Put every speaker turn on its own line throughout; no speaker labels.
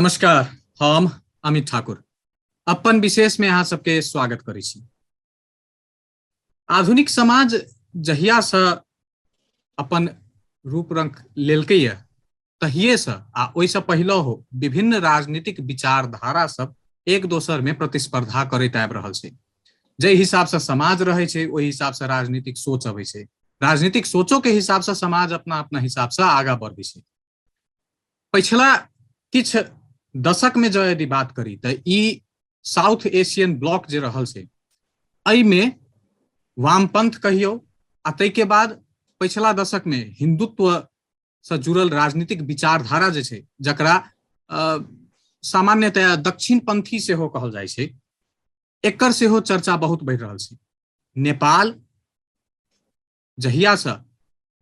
नमस्कार। हम अमित ठाकुर अपन विशेष में अहाँ सबके स्वागत करै छी। आधुनिक समाज जहिया से अपन रूप रंग लेलकै ये तहिए से आ ओइसे पहिले हो विभिन्न राजनीतिक विचारधारा सब एक दोसर में प्रतिस्पर्धा करैत आबि रहल छै। जे हिसाब से समाज रहे छै ओहि हिसाब से राजनीतिक सोच अबै छै। राजनीतिक सोचो के हिसाब से समाज अपना अपना हिसाब से आगा बढ़ै छै। पिछला किछ दशक में जो यदि बात करी तो ई साउथ एशियन ब्लॉक जे रहल छै एहि में वामपंथ कहियो आ तै के बाद पिछला दशक में हिंदुत्व से जुड़ल राजनीतिक विचारधारा जे छै जकरा सामान्यतया दक्षिणपंथी सेहो कहल जाइ छै, एकर सेहो चर्चा बहुत बढ़ि रहल छै। नेपाल जहिया से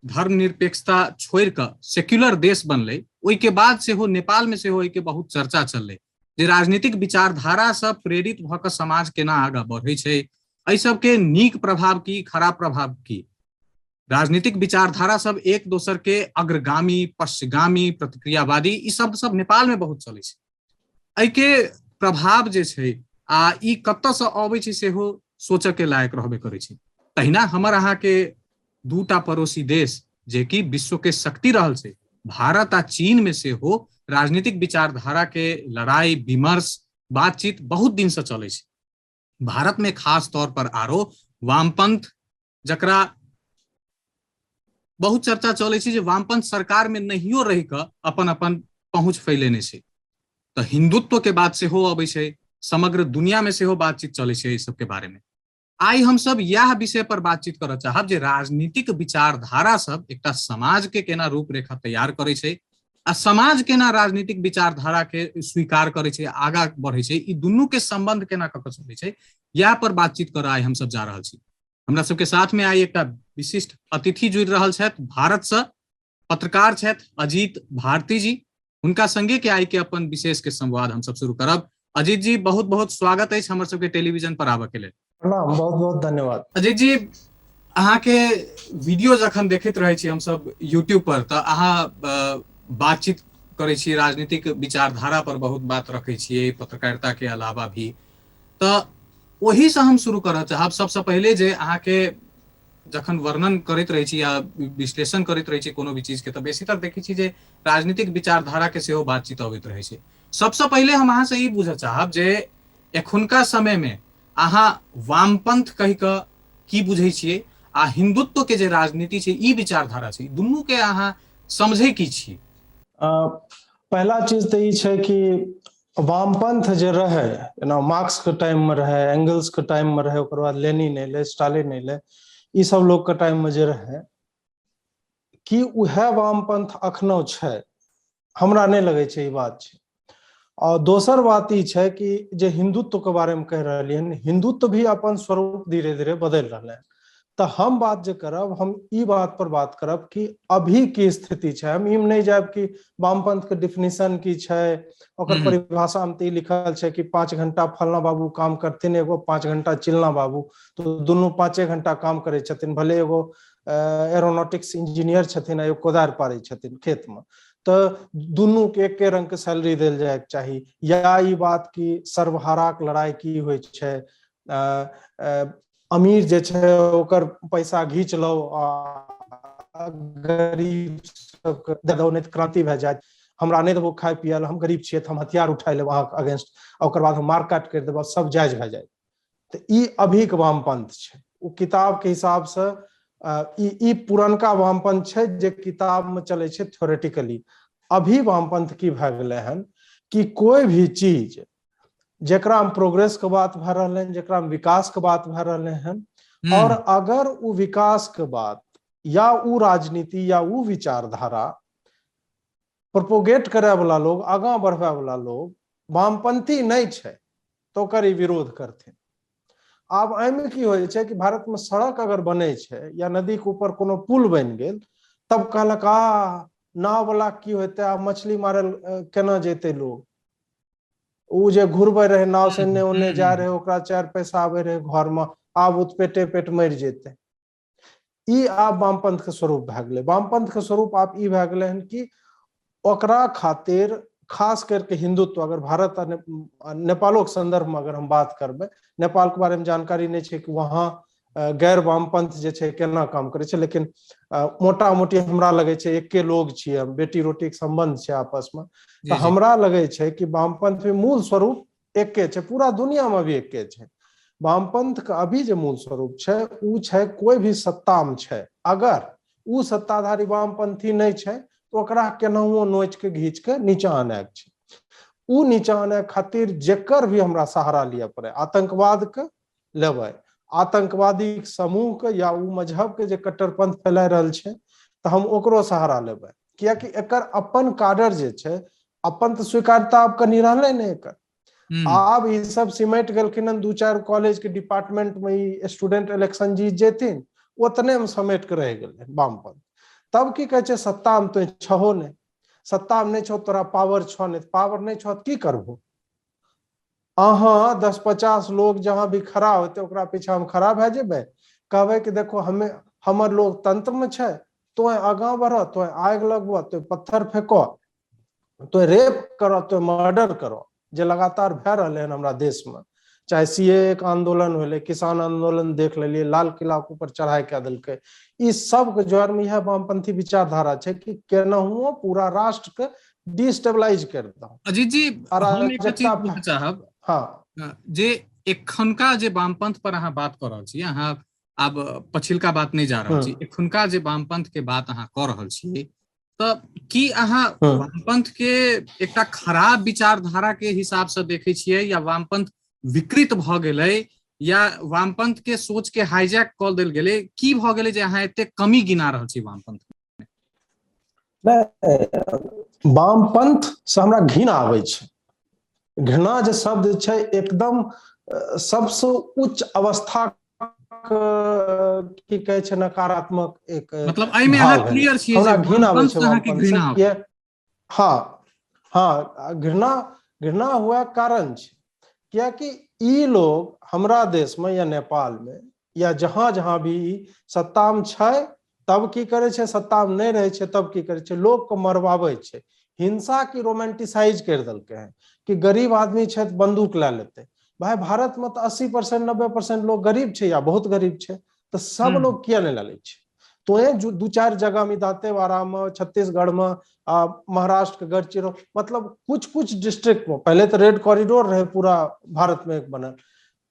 धर्मनिरपेक्षता छोड़ के सेक्युलर देश बनले ओहि के बाद सेहो नेपाल में सेहो के बहुत चर्चा चललै जे राजनीतिक विचारधारा से प्रेरित भ के समाज केना आगा बढ़ै छै, एहि सबके नीक प्रभाव की खराब प्रभाव की। राजनीतिक विचारधारा सब एक दोसर के अग्रगामी पश्चगामी प्रतिक्रियावादी ई शब्द सब नेपाल में बहुत चलै छै। एहि के प्रभाव जे छै आ ई कतऽ से अबै छै सेहो सोचऽ के लायक रहबे करै छै। तहिना हमर अहाँ के दूटा पड़ोसी देश जे कि विश्व के शक्ति रहल छै भारत आ चीन में सेहो राजनीतिक विचारधारा के लड़ाई विमर्श बातचीत बहुत दिन से चले छै। भारत में खास तौर पर आरो वामपंथ जकरा बहुत चर्चा चले छै जे वामपंथ सरकार में नहियो रहि के अपन अपन पहुंच फैलेने छै। तो हिंदुत्व के बात सेहो अबै छै, समग्र दुनिया में सेहो बातचीत चले छै इस सब के बारे में। आई हम सब यह विषय पर बातचीत करऽ चाहब जे राजनीतिक विचारधारा सब एकटा समाज के केना रूपरेखा तैयार करे छै आ समाज केना राजनीतिक विचारधारा के स्वीकार करे छै आगा बढ़े छै, ई दुनू के संबंध केना कऽ चलै छै, या पर बातचीत करऽ आइ हम सब जा रहल छी। हमरा सबके साथ में आई एकटा विशिष्ट अतिथि जुड़ रहल छथि भारत से, पत्रकार छथि अजीत भारती जी। हुनका संगे के आई के अपन विशेष के संवाद हम सब शुरू करब। अजीत जी बहुत बहुत स्वागत है हमर सबके टेलीविजन पर आबऽ के लेल।
प्रणाम, बहुत बहुत धन्यवाद।
अजीत जी अहाँ के वीडियो जखन देखैत रहे छी हम सब यूट्यूब पर तो अहाँ बातचीत करे छी राजनीतिक विचारधारा पर बहुत बात रखे छियै पत्रकारिता के अलावा भी, तो वही से हम शुरू करऽ चाहब। सबसे पहले जे अहाँ के जखन वर्णन करैत रहे छी या विश्लेषण करैत रहे छी कोनो भी चीज के तो बेसीतर देखै छी जे राजनीतिक विचारधारा के सेहो बातचीत अबैत रहे छै। सबसे पहले हम अहाँ से ई बुझऽ चाहब जे एखुनका समय में अहाँ वामपंथ कहि कऽ की बुझै छियै आ हिंदुत्व के जे राजनीति छै ई विचारधारा छै दुनू के अहाँ समझै की छी?
पहला चीज तो ई छै कि वामपंथ जे रहे ना मार्क्स के टाइम में रहे, एंगल्स के टाइम में रहे, ओकर बाद लेनिन एले, स्टालिन एले, ई सब लोग के टाइम में जे रहे कि उहे वामपंथ अखनो छै, हमरा नहीं लगे छै ई बात छै। और दोसर बात ई छै कि जे हिंदुत्व के बारे में कह रहलिए, हिंदुत्व भी अपन स्वरूप धीरे धीरे बदल रहा है। तो हम बात जे करब हम ई बात पर बात करब कि अभी की स्थिति छै। हम इम नहीं जाब कि वामपंथ के डिफिनेशन की छै, ओकर परिभाषा में ई लिखल छै कि 5 घंटा फलना बाबू काम करथिन, एगो 5 घंटा चिलना बाबू, तो दुनू 5 घंटा काम करे छथिन। भले एगो एरोनॉटिक्स इंजीनियर छथिन, एगो कोदार पारे छथिन खेत में, तो दुनू के एके रंग के सैलरी देल जाए चाहिए। या ई बात की सर्वहारा के लड़ाई की होइ छै, अमीर जे छै ओकर पैसा घींच लो आ गरीब सबके दे दो, नहीं क्रांति भए जाए। हमरा नहीं देबो खाय पियल, हम गरीब छियै तो हम हथियार उठा लेब अहाँ अगेंस्ट, ओकर बाद हम मारकाट कर देब, सब जायज भए जाए। तो ई अभी के वामपंथ छै। वो किताब के हिसाब से ई पुरनका वामपंथ छै जे किताब में चले छै थ्योरेटिकली। अभी वामपंथ की भए गेलै हन कि कोई भी चीज जेकरा में प्रोग्रेस के बात भए रहले हैं, जेकरा में विकास के बात भए रहले हैं, और अगर वो विकास के बात या वो राजनीति या वो विचारधारा प्रोपोगेट करे वाला लोग, आगा बढ़ावे वाला लोग वामपंथी नहीं छै तो ओकर विरोध करथिन। आब एहिमे की होइ छै कि भारत में सड़क अगर बने छै या नदी के ऊपर कोनो पुल बन गेल तब कहलक नाव वाला की होते, आब मछली मारे केना जेते लोग, उ जे घुरबे रहे नाव से एन्ने ओन्ने जा रहे, ओकरा 4 पैसा आवे रहे घर में, आब उ पेटे पेट मर जेते। ई आब वामपंथ के स्वरूप भए गेलै। वामपंथ के स्वरूप आब ई भए गेलै हन कि ओकरा खातिर खास करके हिंदुत्व, अगर भारत और नेपालो के संदर्भ में अगर हम बात करबे, नेपाल के बारे में जानकारी नहीं है कि वहाँ गैर वामपंथ जे छै केना काम करे छै, लेकिन मोटा मोटी हमरा लगे छै एके लोग छियै हम, बेटी रोटी के संबंध छै आपस में। तो हमरा लगे छै कि वामपंथ में मूल स्वरूप एके छै, पूरा दुनिया में भी एके छै। वामपंथ का अभी जो मूल स्वरूप छै उ छै कोई भी सत्ता में छै, अगर उ सत्ताधारी वामपंथी नहीं छै तो ओकरा केनाहुओ नोच के घींच के नीचा आने के छै। उ नीचा आने खातिर जेकर भी हमरा सहारा लिया पड़े, आतंकवाद के लेबै, आतंकवादी समूह के या उ मजहब के जे कट्टरपंथ फैला रहल छै तो हम ओकरो सहारा लेबै, कियाकि एकर अपन काडर जे छै, अपन तो स्वीकार्यता अब कनी रहले ने एकर। आब ई सब सिमट गेलखिन, 2-4 कॉलेज के डिपार्टमेंट में ई स्टूडेंट इलेक्शन जीत जेथिन, उतने में समेट के रह गेले वामपंथ। तब की कहे छै सत्ता में तो छहो ने, सत्ता में नहीं छो तोरा पावर छो ने, पावर नहीं छो की करबो, अहाँ 10-50 लोग जहां भी खड़ा होते ओकरा पीछा हम खड़ा भे जेबे, कहबे कि देखो हमें हमर लोग तंत्र में छै, तो आगा बढ़ो, तो आग लगबो, तो पत्थर फेंको, तो रेप करो, तो मर्डर करो, जे लगातार भे रहे हैं हमरा देश में। चाहे सीए के आंदोलन होले, किसान आंदोलन देख लेलिए, लाल किला के ऊपर चढ़ाई कऽ देलकै, ई सब के जड़ में यह वामपंथी विचारधारा छै कि केनाहुओ पूरा राष्ट्र के डिस्टेबलाइज कर दो।
अजीत जी, हम एक चीज पूछना चाहब,
हाँ,
जे एखनका जे वामपंथ पर अहाँ बात कर रहल छी, अहाँ आब पछिलका बात नहीं जा रहल छी, एखनका जे वामपंथ के बात अहाँ कर रहल छी, तो की अहाँ वामपंथ के एकटा खराब विचारधारा के हिसाब से देखे छियै, या वामपंथ विकृत भ गेलै, या वामपंथ के सोच के हाईजैक कऽ देल गेलै, की भ गेलै जे अहाँ एते कमी गिना रहल छी वामपंथ
में? वामपंथ से हमरा घृणा आबै छै। घृणा जे शब्द छै एकदम सबसे उच्च अवस्था की कहे छै नकारात्मक एक
मतलब एहिमे अहाँ
भाव
क्लियर
भेलै,
छियै जे
हमरा घृणा आबै
वामपंथ
छै
से अहाँके
वामपंथ से।
घृणा
किया हाँ हाँ, घृणा हुआ कारण छै, कियाकि ई लोग हमरा देश में या नेपाल में या जहां जहां भी सत्ता में छै तब की करे छै, सत्ता में नहीं रहे छै तब की करे छै, लोग को मरवावे छै, हिंसा की रोमांटिसाइज कर देलके हैं कि गरीब आदमी छै तो बंदूक ला लेते। भाई भारत में तो 80% 90% लोग गरीब छै या बहुत गरीब छै, तो सब लोग किया नहीं ला ले छै? तो 2-4 जगह में दांतेवाड़ा में, छत्तीसगढ़ में, महाराष्ट्र के गढ़चिरो, मतलब कुछ कुछ डिस्ट्रिक्ट में, पहले तो रेड कॉरिडोर रहे पूरा भारत में एक बनल,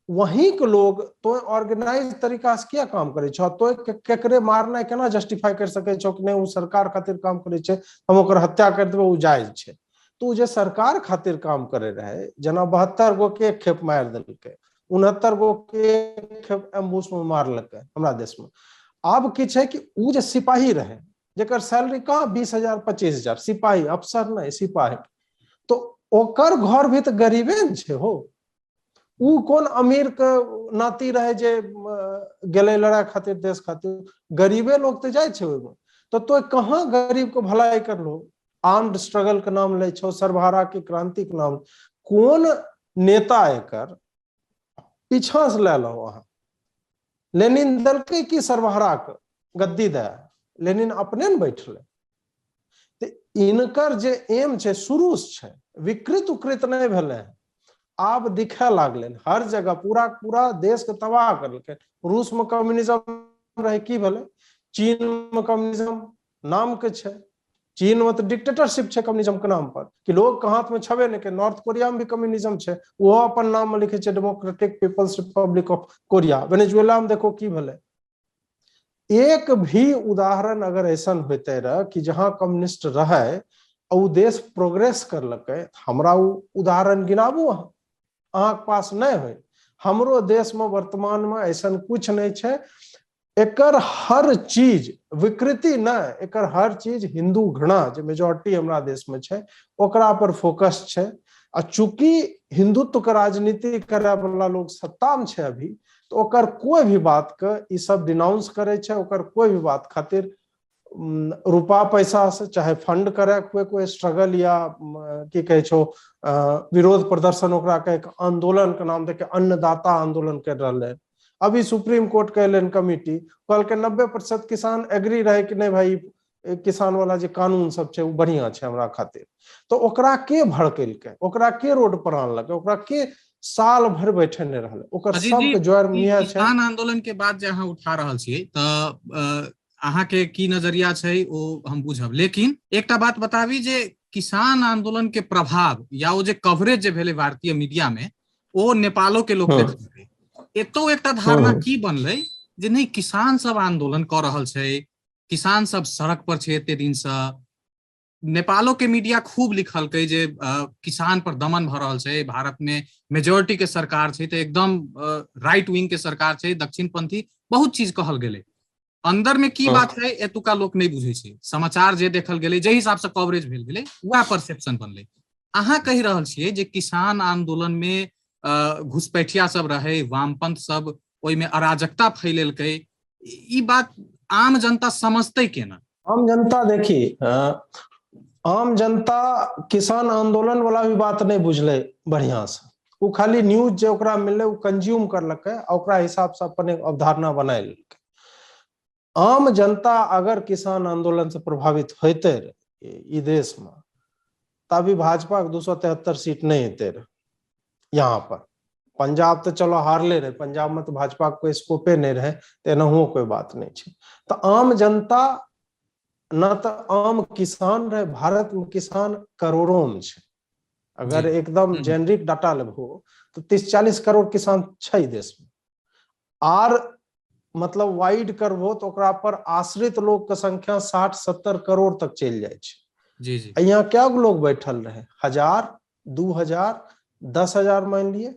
वहीं के लोग तो ऑर्गेनाइज तरीका से क्या काम करे छो, तो केकरे मारना केना जस्टिफाई कर सके छो कि नहीं वो सरकार खातिर काम करे छे, हम ओकर हत्या कर देबे, वो जायज छे। तो जे सरकार खातिर काम करे रहे, जना 72 गो के खेप मार देलके, 69 गो के खेप एम्बुश में मारलके हमरा देश में। आब की छे कि उ जे सिपाही रहे, जेकर सैलरी कहाँ 20,000-25,000, सिपाही, अफसर नहीं सिपाही, तो ओकर घर भी तो गरीबे न छे हो। उ कौन अमीर के नाती रहे जे गेले लड़ाई खातिर देश खातिर, गरीबे लोग तो जाए छे ओइमे। तो कहाँ गरीब को भलाई कर लो, आर्म्ड स्ट्रगल के नाम ले छो, सर्वहारा की क्रांति के नाम, कौन नेता एकर पीछा से ले लो वहां। लेनिन दलके की सर्वहारा के गद्दी दे, लेनिन अपने न बैठले। तो इनकर जे एम छे शुरू से छे, विकृत उकृत नहीं भेले हैं, आब दिखे लागले हर जगह, पूरा पूरा देश के तबाह करलके। रूस में कम्युनिज्म रहे, की भेले? चीन में कम्युनिज्म नाम के छे, चीन में तो डिक्टेटरशिप छे कम्युनिज्म के नाम पर, कि लोग के हाथ में छबे नहीं के। नॉर्थ कोरिया में भी कम्युनिज्म छे, वो अपन नाम में लिखे छे Democratic People's Republic of Korea. Venezuela में देखो की भेले। एक भी उदाहरण अगर ऐसा होते रहे कि जहां कम्युनिस्ट रहे और देश प्रोग्रेस करलके, हमरा उदाहरण गिनाबू अहाँ के पास नहीं हो। हमरो देश में वर्तमान में ऐसा कुछ नहीं छे। एकर हर चीज विकृति न, एकर हर चीज हिंदू घृणा जो मेजॉरिटी हमरा देश में छे ओकरा पर फोकस छे। आ चूंकि हिंदुत्व के राजनीति करे वाला लोग सत्ता में छे अभी, तो ओकर कोई भी बात के ई सब डिनाउंस करे छे, ओकर कोई भी बात खातिर रुपा पैसा से चाहे फंड करे, कोई स्ट्रगल या की कहे छो विरोध प्रदर्शन, ओकरा के एक आंदोलन के नाम देके अन्नदाता आंदोलन कर रहे। अभी सुप्रीम कोर्ट के एलन कमिटी कल के 90% किसान एग्री रहे कि नहीं भाई किसान वाला जे कानून सब छै, वो बढ़िया छै हमरा खातिर। तो ओकरा के भड़केलकै, ओकरा के रोड पर आनलकै, ओकरा के साल भर बैठेने रहल, ओकर
अजीत जी,
सबके जड़ मिया छै।
किसान आंदोलन के बाद जे अहाँ उठा रहल छियै तऽ अहाँ के की नजरिया छै ओ हम बुझब, लेकिन एकटा बात बताबी जे किसान आंदोलन के प्रभाव या ओ जे कवरेज जे भेलै भारतीय मीडिया में, ओ नेपालो के लोग देखलकै। एतो एकटा धारणा की बनलै जे नहीं, किसान सब आंदोलन कर रहल छै, किसान सब सड़क पर छै एते दिन से। नेपालो के मीडिया खूब लिखलकै जे किसान पर दमन भ रहल छै, भारत में मेजोरिटी के सरकार छै, तो एकदम राइट विंग के सरकार छै, दक्षिणपंथी बहुत चीज कहल गेलै। अंदर में की बात है एतुका लोक नहीं बुझे छै, समाचार जे देखल गेलै, जे हिसाब से कवरेज भेल गेलै वह परसेप्शन बनलै। अहाँ कहि रहल छियै जे किसान आंदोलन में घुसपैठिया सब रहे, वामपंथ सब ओहिमे अराजकता फैलेलकै, ई बात आम जनता समझतै केना?
आम जनता देखी, आम जनता किसान आंदोलन वाला भी बात नहीं बुझले बढ़िया से। वो खाली न्यूज जे ओकरा मिलले वो कंज्यूम करलकै, ओकरा हिसाब से अपन एक अवधारणा बनाए लेलकै। आम जनता अगर किसान आंदोलन से प्रभावित होते रहे ई देश में, तभी भाजपा के 273 सीट नहीं होते रहे यहाँ पर। पंजाब तो चलो हारले रहे, पंजाब में तो भाजपा को कोई स्कोपे नहीं रहे, तेनाहुओ कोई बात नहीं छै। तो आम जनता न तो आम किसान रहे, भारत में किसान करोड़ों में छै। अगर एकदम जेनरिक डाटा लेबो तो 30-40 करोड़ किसान छै देश में, आर मतलब वाइड करबो तो ओकरा पर आश्रित लोग के संख्या 60-70 करोड़ तक चल जाए छै।
जी जी।
यहाँ क्या लोग बैठल रहे, 1000, 2000, 10,000 मान लिए।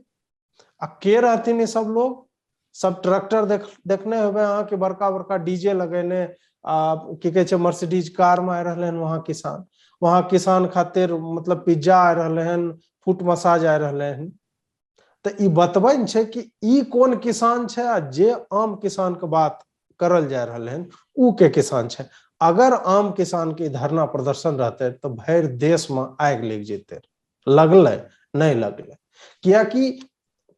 आ के रहथिन ये सब लोग? सब ट्रैक्टर देखने हुए अहाँ के बड़का बड़का डीजे लगेने, की कहे छै मर्सिडीज कार में आ रहे हैं वहां किसान। वहां किसान खातिर मतलब पिज्जा आ रहे हैं, फुट मसाज आ रहे हैं। तो ई बतबन छै कि ई कौन किसान छै, आ जे आम किसान के बात करल जा रहे हैं उ के किसान छै। अगर आम किसान के धरना प्रदर्शन रहते तो भर देश में आग लग जेते, लगले नहीं लगले। कियाकि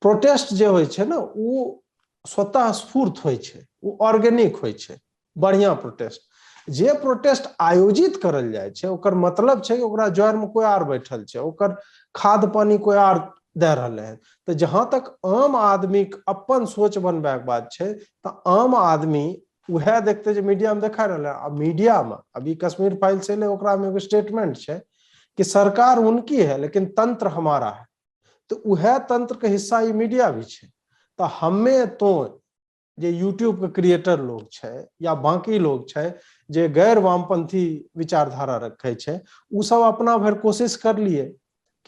प्रोटेस्ट जे होय छै ना, वो स्वतः स्फूर्त होय छै, वो ऑर्गेनिक होय छै, बढ़िया प्रोटेस्ट। जे प्रोटेस्ट आयोजित करल जाय छै ओकर मतलब छै कि ओकरा जड़ में कोई आर बैठल छै, ओकर खाद पानी कोई आर दे रहले है। तो जहां तक आम आदमी के अपन सोच बनबे के बात छै, तो आम आदमी वह देखते जो मीडिया में देखा रहा है। अब मीडिया में अभी कश्मीर फाइल से ले, ओकरा में एगो स्टेटमेंट छै कि सरकार उनकी है लेकिन तंत्र हमारा है। तो वह तंत्र के हिस्सा ये मीडिया भी छै। तो हमें तो जे यूट्यूब के क्रिएटर लोग छै या बाकी लोग छै जे गैर वामपंथी विचारधारा रखे छै, उ सब अपना भर कोशिश कर लिए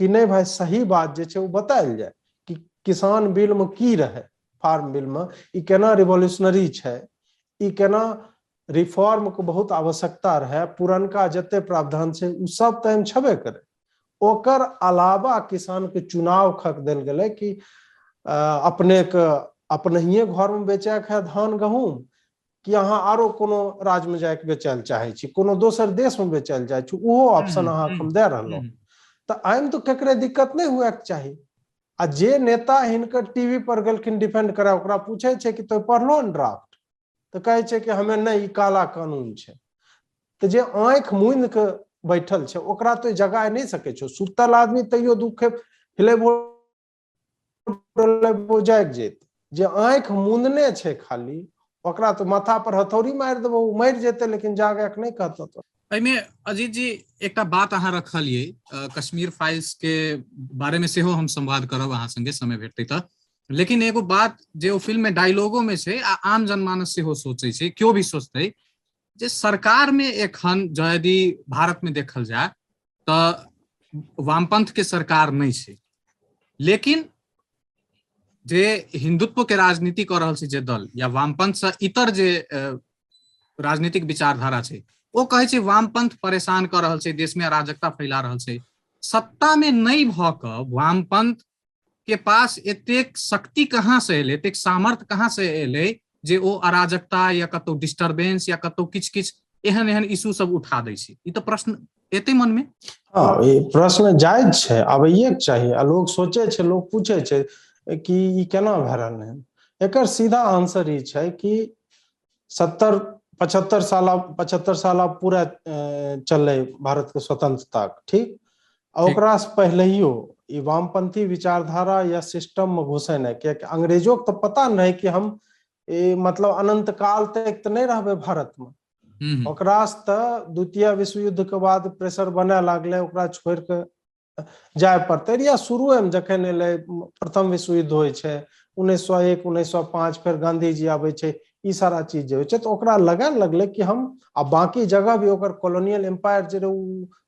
कि नहीं भाई सही बात जे छै वो बतायल जाए कि किसान बिल में की रहे, फार्म बिल में ई केना रिवोल्यूशनरी छै, ई केना रिफॉर्म के बहुत आवश्यकता रहे, पुरनका जते प्रावधान छै उ सब टाइम छबे करे। ओकर अलावा किसान के चुनाव खक देल गेलै कि अपने के अपनहिए घर में बेचे के है धान गहूम, कि अहाँ आरो कोनो राज्य में जाके बेचल चाहे छी, कोनो दोसर देश में बेचल जाए छी, ओहो ऑप्शन अहाँ हम दे रहलो। तो आइम तो केकरे दिक्कत नहीं हुए के चाही। आ जे नेता हिनकर टीवी पर गेलखिन डिफेंड करे, ओकरा पूछे छै कि तो पढ़लो न ड्राफ्ट, तो कहे छै कि हमें नहीं, ई काला कानून छै। तो जे आंख मूंद के बैठल छै ओकरा तो जगा नहीं सके छो। सुतल आदमी तैयो दुखे हिलेबो जाग जेत, जे आंख मूंदने छै खाली ओकरा तो माथा पर हथौड़ी मार देबो, मर जेते, लेकिन जागे के नहीं कहतो। तो
एहिमे अजीत जी एकटा बात अहाँ रखलिए, कश्मीर फाइल्स के बारे में सेहो हम संवाद करब अहाँ संगे समय भेटतै तऽ। लेकिन एगो बात जे ओ फिल्म में डायलॉगो में छै आ आम जनमानस सेहो सोचे छै, क्यों भी सोचते जे सरकार में एखन यदि भारत में देखल जाए तो वामपंथ के सरकार नहीं छै, लेकिन जे हिंदुत्व के राजनीति कर रहल छै जे दल या वामपंथ से इतर जे राजनीतिक विचारधारा छै, वो कहे छै वामपंथ परेशान कर रहल छै, देश में अराजकता फैला रहल छै। सत्ता में नहीं भ क वामपंथ के पास एतेक शक्ति कहाँ से एले, एतेक सामर्थ्य कहाँ से एले जे ओ अराजकता या कतौ डिस्टर्बेंस या कतौ किछ किछ एहन एहन इशू सब उठा दै छै? ई तो प्रश्न एते मन में।
हाँ, ये प्रश्न जायज छै, आबैये के चाही। आ लोग सोचे छै, लोग पूछे छै कि ई केना भए रहल है। एकर सीधा आंसर ई छै कि 70 75 साल पूरा चले भारत के स्वतंत्रता, ठीक। ओकरा से पहलेयो ई वामपंथी विचारधारा या सिस्टम में घुसे नहीं, क्या अंग्रेजों को तो पता नहीं कि हम मतलब अनंत काल तक तो नहीं रहबे भारत में। ओकरा से तो द्वितीय विश्व युद्ध के बाद प्रेशर बने लागले, ओकरा छोड़ के जाए पड़ते, या शुरू में जखन एले प्रथम विश्व युद्ध होय छै 1901 1905, फिर गांधी जी आवे छै, ई सारा चीज जो छै, तो ओकरा लगे लगले कि हम आ बाकी जगह भी ओकर कॉलोनियल एम्पायर जे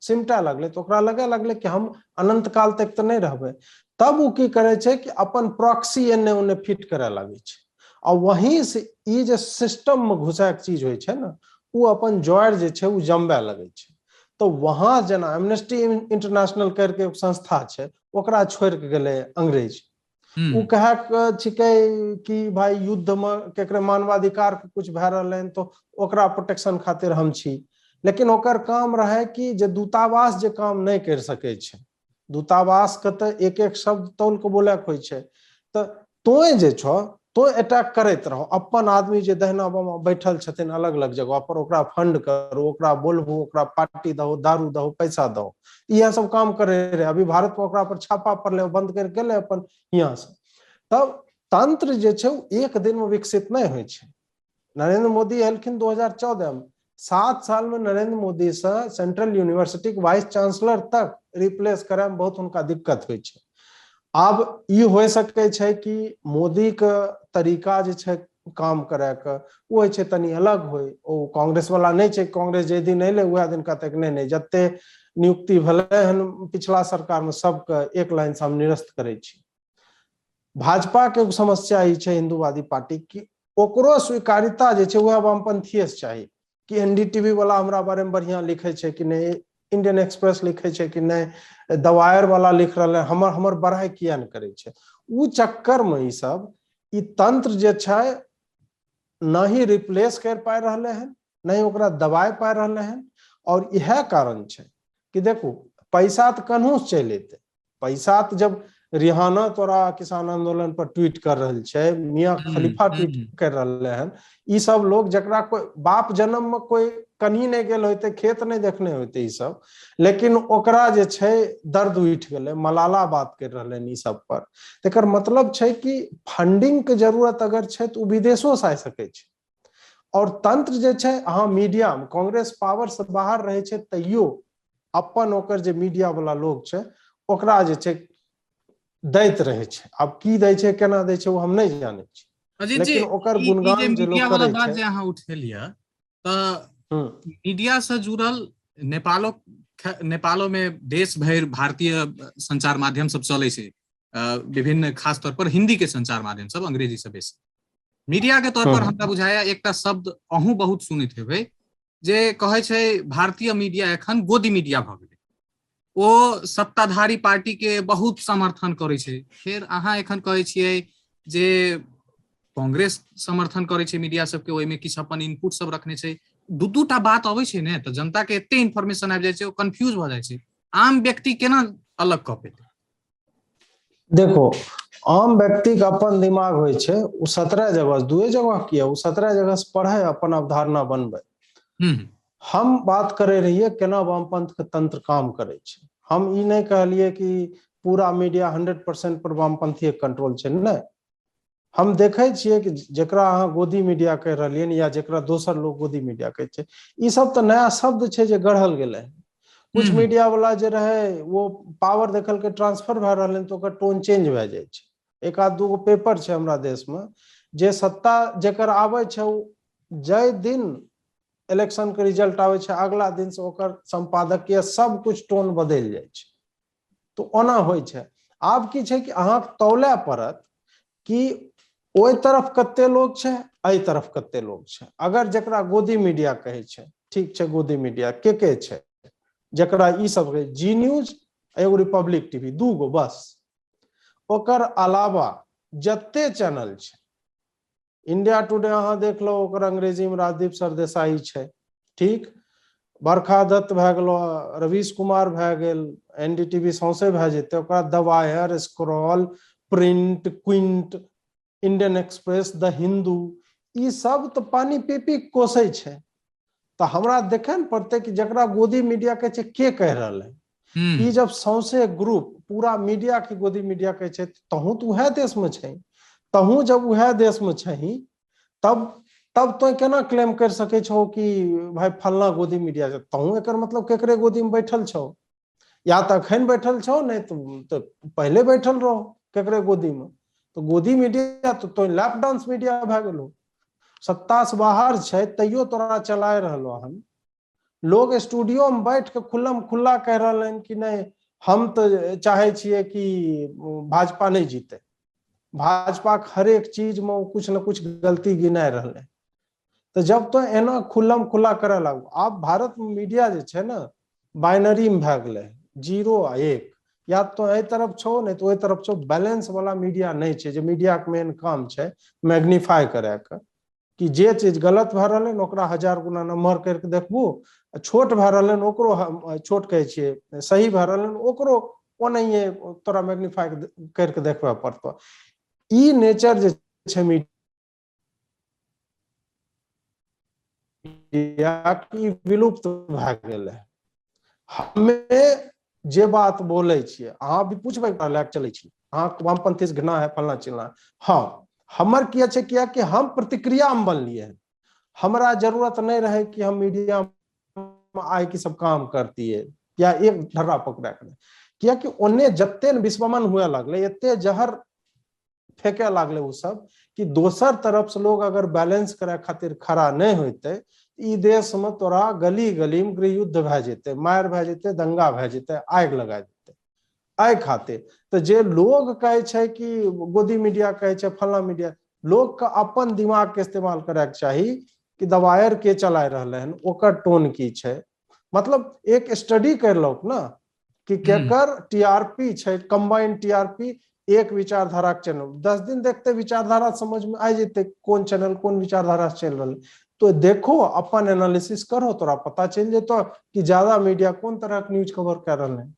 सिमटा लगले, तो ओकरा लगे लगले कि हम अनंत काल तक तो नहीं रहबे। तब वो की करे छै कि अपन प्रॉक्सी एने ओने फिट करे लगे छै, और वहीं से ई जे सिस्टम में घुसा के चीज होय छै ना, वो अपन जड़ जे छै वो जमबे लगे छै। तो वहां जना एमनेस्टी इंटरनेशनल करके एक संस्था छै, ओकरा छोड़ के गेले अंग्रेज। वो कहे छिके कि भाई युद्ध में केकरे मानवाधिकार के कुछ भए रहले तो ओकरा प्रोटेक्शन खातिर हम छी, लेकिन ओकर काम रहे कि जे दूतावास जे काम नहीं कर सके छै, दूतावास के तो एक एक शब्द तौल के बोले के होय छै, तो तोय जे छो तो अटैक करैत रहो, अपन आदमी जे दहिना बामा बैठल छथिन अलग अलग जगह पर, ओकरा फंड करो, ओकरा बोलबो, ओकरा पार्टी दहो, दारू दहो, पैसा दहो, यह सब काम करे रहे। अभी भारत में ओकरा पर छापा पड़ले, बंद कर गेले अपन यहाँ से। तब तंत्र जे छै एक दिन में विकसित नहीं होय छै। नरेंद्र मोदी एलखिन 2014 में, 7 साल में नरेंद्र मोदी से सेंट्रल यूनिवर्सिटी के वाइस चांसलर तक रिप्लेस करे में बहुत उनका दिक्कत होय छै। आब ई हो सके छै कि मोदी के तरीका जे छै काम करे के वो छै तनी अलग होय, ओ कांग्रेस वाला नहीं छै, कांग्रेस जे दिन एले वह दिन कहते नहीं जते नियुक्ति भेले हन पिछला सरकार में सबके एक लाइन से हम निरस्त करे छी। भाजपा के समस्या ई छै हिंदूवादी पार्टी की, ओकरो स्वीकारिता जे छै वह वामपंथीय से चाही कि एनडीटीवी वाला हमरा बारे में बढ़िया लिखे छै कि नहीं, इंडियन एक्सप्रेस लिखे छै कि नहीं, द वायर वाला लिख रहा है, हमर बढ़ाई किया न करे छै। उ चक्कर में ई सब ई तंत्र जे छै न ही रिप्लेस कर पा रहे हैं, न ही ओकरा दबाए पा रहे हैं। और यह कारण छै कि देखो पैसा तो कन्हू से चल एते, पैसा तो जब रिहाना तोरा किसान आंदोलन पर ट्वीट कर रहे छै, मियां खलीफा ट्वीट कर रहे हैं, ई सब लोग जकरा कोई बाप जन्म में कोई कहीं नहीं गेल होते, खेत नहीं देखने होते ई सब, लेकिन ओकरा जे छै दर्द उठ गेले, मलाला बात कर रहे हैं ई सब पर। तेकर मतलब छै कि फंडिंग के जरूरत अगर छै तो विदेशों से आ सके छै। और तंत्र जे छै, अहाँ मीडिया में कांग्रेस पावर से बाहर रहे छै तैयो अपन ओकर जे मीडिया वाला लोग छै ओकरा जे छै दैत रहे छै। अब की दै छै केना दै छै वो हम नहीं जाने छी,
अजीत जी,
लेकिन ओकर गुणगान जे लोग
वाला
करे
बात
छै।
जे अहाँ उठेलिए तो मीडिया से जुड़ल नेपालो में देश भर भारतीय संचार माध्यम सब चले छै, विभिन्न खास तौर पर हिंदी के संचार माध्यम सब, अंग्रेजी से बेसी। मीडिया के तौर पर हमरा बुझाया एकटा शब्द अहूँ बहुत सुनैत हेबै जे कहे छै भारतीय मीडिया एखन गोदी मीडिया भ गेलै, ओ सत्ताधारी पार्टी के बहुत समर्थन करे छै। फिर अहाँ एखन कहे छियै जे कांग्रेस समर्थन करे छै मीडिया सबके, ओहिमे किछु अपन इनपुट सब रखने छै, दू टा बात अबै छै ने, तो जनता के एते इन्फॉर्मेशन आबि जाइ छै, ओ कंफ्यूज भ जाइ छै। आम व्यक्ति केना अलग क पेतै?
देखो आम व्यक्ति के अपन दिमाग होय छै, उ 17 जगह 2 जगह किया, उ 17 जगह से पढ़े, अपन अवधारणा बनबे। हम बात करे रहिए केना वामपंथ के तंत्र काम करे छै। हम ई नहीं कहलिए कि पूरा मीडिया 100% पर वामपंथी कंट्रोल छै, नहीं। हम देखे छिए कि जेकरा अहाँ गोदी मीडिया कह रहलिए या जेकरा दोसर लोग गोदी मीडिया कहे छै, ई सब तो नया शब्द छै जे गढ़ल गेले। कुछ मीडिया वाला जे रहे वो पावर देखल के ट्रांसफर भए रहल तो ओकर टोन चेंज भए जाए छै। एक आध दूगो पेपर छै हमरा देश में जे सत्ता जेकर आवे छै, जय दिन इलेक्शन के रिजल्ट आवे छै अगला दिन से ओकर संपादकीय सब कुछ टोन बदल जाए छै। तो ओना होय छै। आब की छै कि अहाँ तौले पड़त कि ओई तरफ कते लोग छै, एई तरफ कते लोग छै। अगर जेकरा गोदी मीडिया कहे छै, ठीक छै, गोदी मीडिया के छै जकरा ई सब जी न्यूज, एगो रिपब्लिक टीवी, 2 गो बस। ओकर अलावा जत्ते चैनल छै, इंडिया टुडे अहाँ देख लो, ओकर अंग्रेजी में राजदीप सरदेसाई छै, ठीक, बरखा दत्त भए गेलो, रवीश कुमार भए गेल, एनडीटीवी सौंसे भए जेते, ओकरा the Wire, Scroll, Print, Quint, Indian Express, the Hindu, ई सब तो पानी पी पी कोसे छै। तो हमरा देखे न पड़ते कि जकरा गोदी मीडिया कहे छै के कह रहल है। ई जब सौंसे ग्रुप पूरा मीडिया के गोदी मीडिया कहे छै, तहू तो वह देश में छै, तहू जब वह देश में छै तब तो केना क्लेम कर सके छो कि भाई फलना गोदी मीडिया छै। तहू एकर मतलब केकरे गोदी में बैठल छो, या तो अखन बैठल छो, नहीं तो पहले बैठल रहो केकरे गोदी में। तो गोदी मीडिया तो लैप डांस मीडिया भए गेलो, सत्ता से बाहर छै तैयो तोरा चलाए रहलो हन। लोग स्टूडियो में बैठ के खुल्लम खुल्ला कह रहे हैं कि नहीं हम तो चाहे छिए कि भाजपा नहीं जीते, भाजपा के हर एक चीज में कुछ न कुछ गलती गिना रहे। तो जब तो एना खुल्लम खुल्ला करे लागू, आब भारत में मीडिया जे छै ना बाइनरी में भए गेलै, 0 आ 1, या तो ए तरफ छो नहीं तो ओई तरफ छो। बैलेंस वाला मीडिया नहीं छै, जे मीडिया के मेन काम छै मैग्नीफाई करे के, कि जे चीज गलत भए रहलै ओकरा 1000 गुना नम्हर करके देखबू, छोट भए रहलै ओकरो छोट कहे छिए, सही भए रहलै ओकरो ओनहिए तोरा मैग्नीफाई करके देखबे पड़तो। ई नेचर जे छै मीडिया की विलुप्त भए गेलै। हमें जे बात बोले छिए, अहाँ भी पूछबे लैक चले छी, अहाँ वामपंथी से घृणा है फलना चिलना, हाँ हमर किया छै, किया कि हम प्रतिक्रिया में बनलिए। हमरा जरूरत नहीं रहे कि हम मीडिया में आए कि सब काम करती है या एक ढर्रा पकड़ा कर, किया कि ओन्ने जत्ते विस्वमन हुए लगले, एते जहर फेंके लागले उ सब, कि दोसर तरफ से लोग अगर बैलेंस करे खातिर खड़ा नहीं होते, ई देश में तोरा गली गली में गृह युद्ध भए जेते, मार भए जेते, दंगा भए जेते, आग लगा देते। आय खातिर तो जे लोग कहे छै कि गोदी मीडिया कहे छै फलना मीडिया, लोग का अपन दिमाग के इस्तेमाल करे के चाही कि दबायर के चला रहले हन, ओकर टोन की छै। मतलब एक स्टडी करलक ना कि केकर टीआरपी छै, कंबाइंड टीआरपी एक विचारधारा के चैनल, 10 दिन देखते विचारधारा समझ में आ जेते कौन चैनल कौन विचारधारा से चल रहा है। तो देखो अपन एनालिसिस करो, तोरा पता चल जेतो कि ज्यादा मीडिया कौन तरह के न्यूज कवर कर रहे हैं।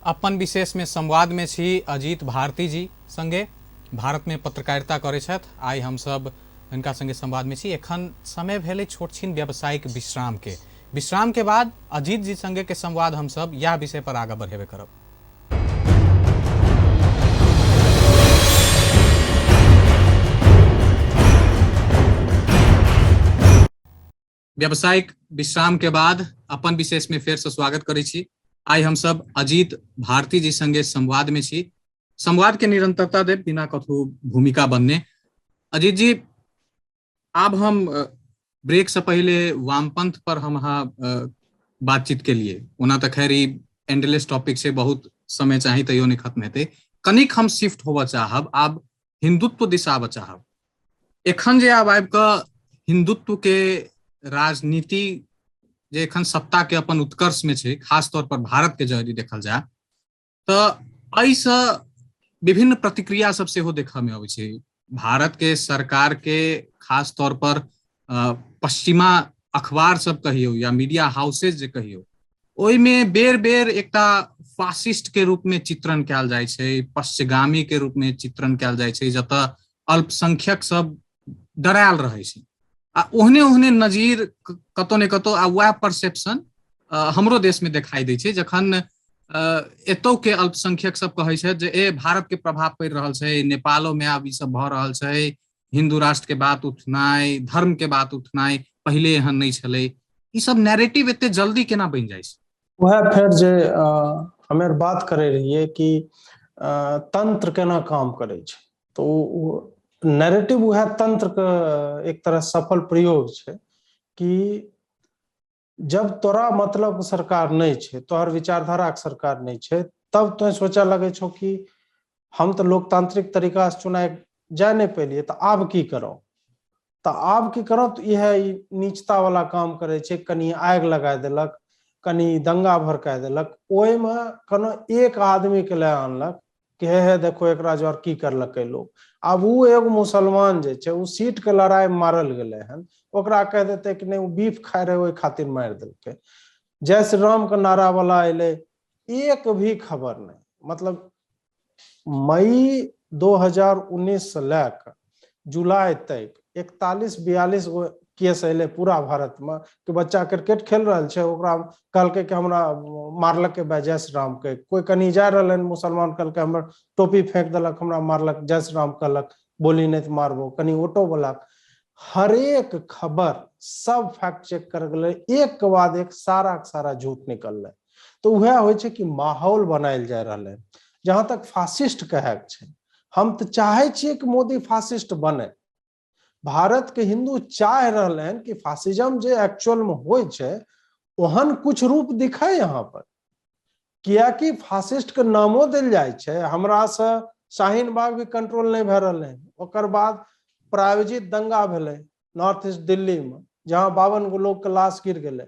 अपन विशेष में संवाद में छी अजीत भारती जी संगे, भारत में पत्रकारिता करे छथि। आई हम सब इनका संगे संवाद में छी। एखन समय भेले छोट छीन व्यावसायिक विश्राम के बाद अजीत जी संगे के संवाद हम सब यह विषय पर आगे बढ़ेबे करब। व्यावसायिक विश्राम के बाद अपन विशेष में फेर से स्वागत करे छी। आई हम सब अजीत भारती जी संगे संवाद में छी। संवाद के निरंतरता दे बिना कथू भूमिका बनने। अजीत जी, अब हम ब्रेक से पहले वामपंथ पर हम बातचीत के लिए, ओना तो खैर एंडलेस टॉपिक से बहुत समय चाहिए तैयो नहीं खत्म हेते। कनिक हम शिफ्ट होबा चाहब, आब हिंदुत्व दिशा चाहब। एखन जे आब हिंदुत्व के राजनीति जे एखन सत्ता के अपन उत्कर्ष में छै, खास तौर पर भारत के यदि देखल जाए तो ऐसा विभिन्न प्रतिक्रिया सब सेहो देखा में आबै छै। भारत के सरकार के खास तौर पर पश्चिमा अखबार सब कहियो या मीडिया हाउसेज जे कहियो, ओई में बेर बेर एकटा फासिस्ट के रूप में चित्रण कैल जाय छै, पश्चिगामी के रूप में चित्रण कैल जाय छै, जतऽ अल्पसंख्यक सब डरायल रहे छै। आ ओहने ओहने नजीर कतौ ने कतौ आ वह परसेप्शन हमरो देश में दिखाई दै छै, जखन एतौ के अल्पसंख्यक सब कहै छै जे ए भारत के प्रभाव पड़ि रहल छै, नेपालो में आब ई सब भऽ रहल छै, हिंदू राष्ट्र के बात उठनाइ, धर्म के बात उठनाइ पहले एहन नहीं छलै। ई सब नैरेटिव एते जल्दी केना बनि जाइ छै?
वह फिर जे हमे बात करे रहिए कि तंत्र केना काम करे छै, तो नैरेटिव वह तंत्र के एक तरह सफल प्रयोग छै कि जब तोरा मतलब सरकार नहीं छै, तोहर विचारधारा के सरकार नहीं छै, तब तो सोचा लगे छो कि हम तो लोकतांत्रिक तरीका से चुनाए जा नहीं पेलिए, तो आब की करो, तो आब की करो, तो यह नीचता वाला काम करे छै, कनी आग लगा देलक, कनी दंगा भड़का देलक, ओय में कोनो एक आदमी के ले आनलक कि हे देखो एकरा जोर की करलकै लोग। अब वो एगो मुसलमान जे छै, उ सीट के लड़ाई में मारल गेले हन, ओकरा कह देते कि नहीं बीफ खाए रहे ओई खातिर मार देलकै। जय श्री राम के नारा वाला अइले, एक भी खबर नहीं। मतलब मई 2019 से लेकर जुलाई तक 41-42 गो केस अयलै पूरा भारत में कि बच्चा क्रिकेट खेल रहल छै, ओकरा कहलकै कि हमरा मारलकै बा जय श्री राम के। कोई कहीं जा रहलै मुसलमान, कहलकै हमर टोपी फेंक देलक, हमरा मारलक, जय श्री राम कहलक, बोली नहीं तो मारबो। कहीं ऑटो वाला, हर एक खबर सब फैक्ट चेक कर गेलै, एक के बाद एक सारा के सारा झूठ निकललै। तो वह होइ छै कि माहौल बनायल जा रहलै। जहां तक फासिस्ट कहे के छै, हम तो चाहे छियै कि मोदी फासिस्ट बने। भारत के हिंदू चाह रहले हैं कि फासिज्म जे एक्चुअल में होइ छै ओहन कुछ रूप दिखे यहाँ पर। कियाकि फासिस्ट के नामो दिल जाय छै। हमरा से शाहीन बाग भी कंट्रोल नहीं भे रहले हैं। ओकर बाद प्रायोजित दंगा भेलै नॉर्थ ईस्ट दिल्ली में, जहां 52 गो लोग के लाश गिर गेलै,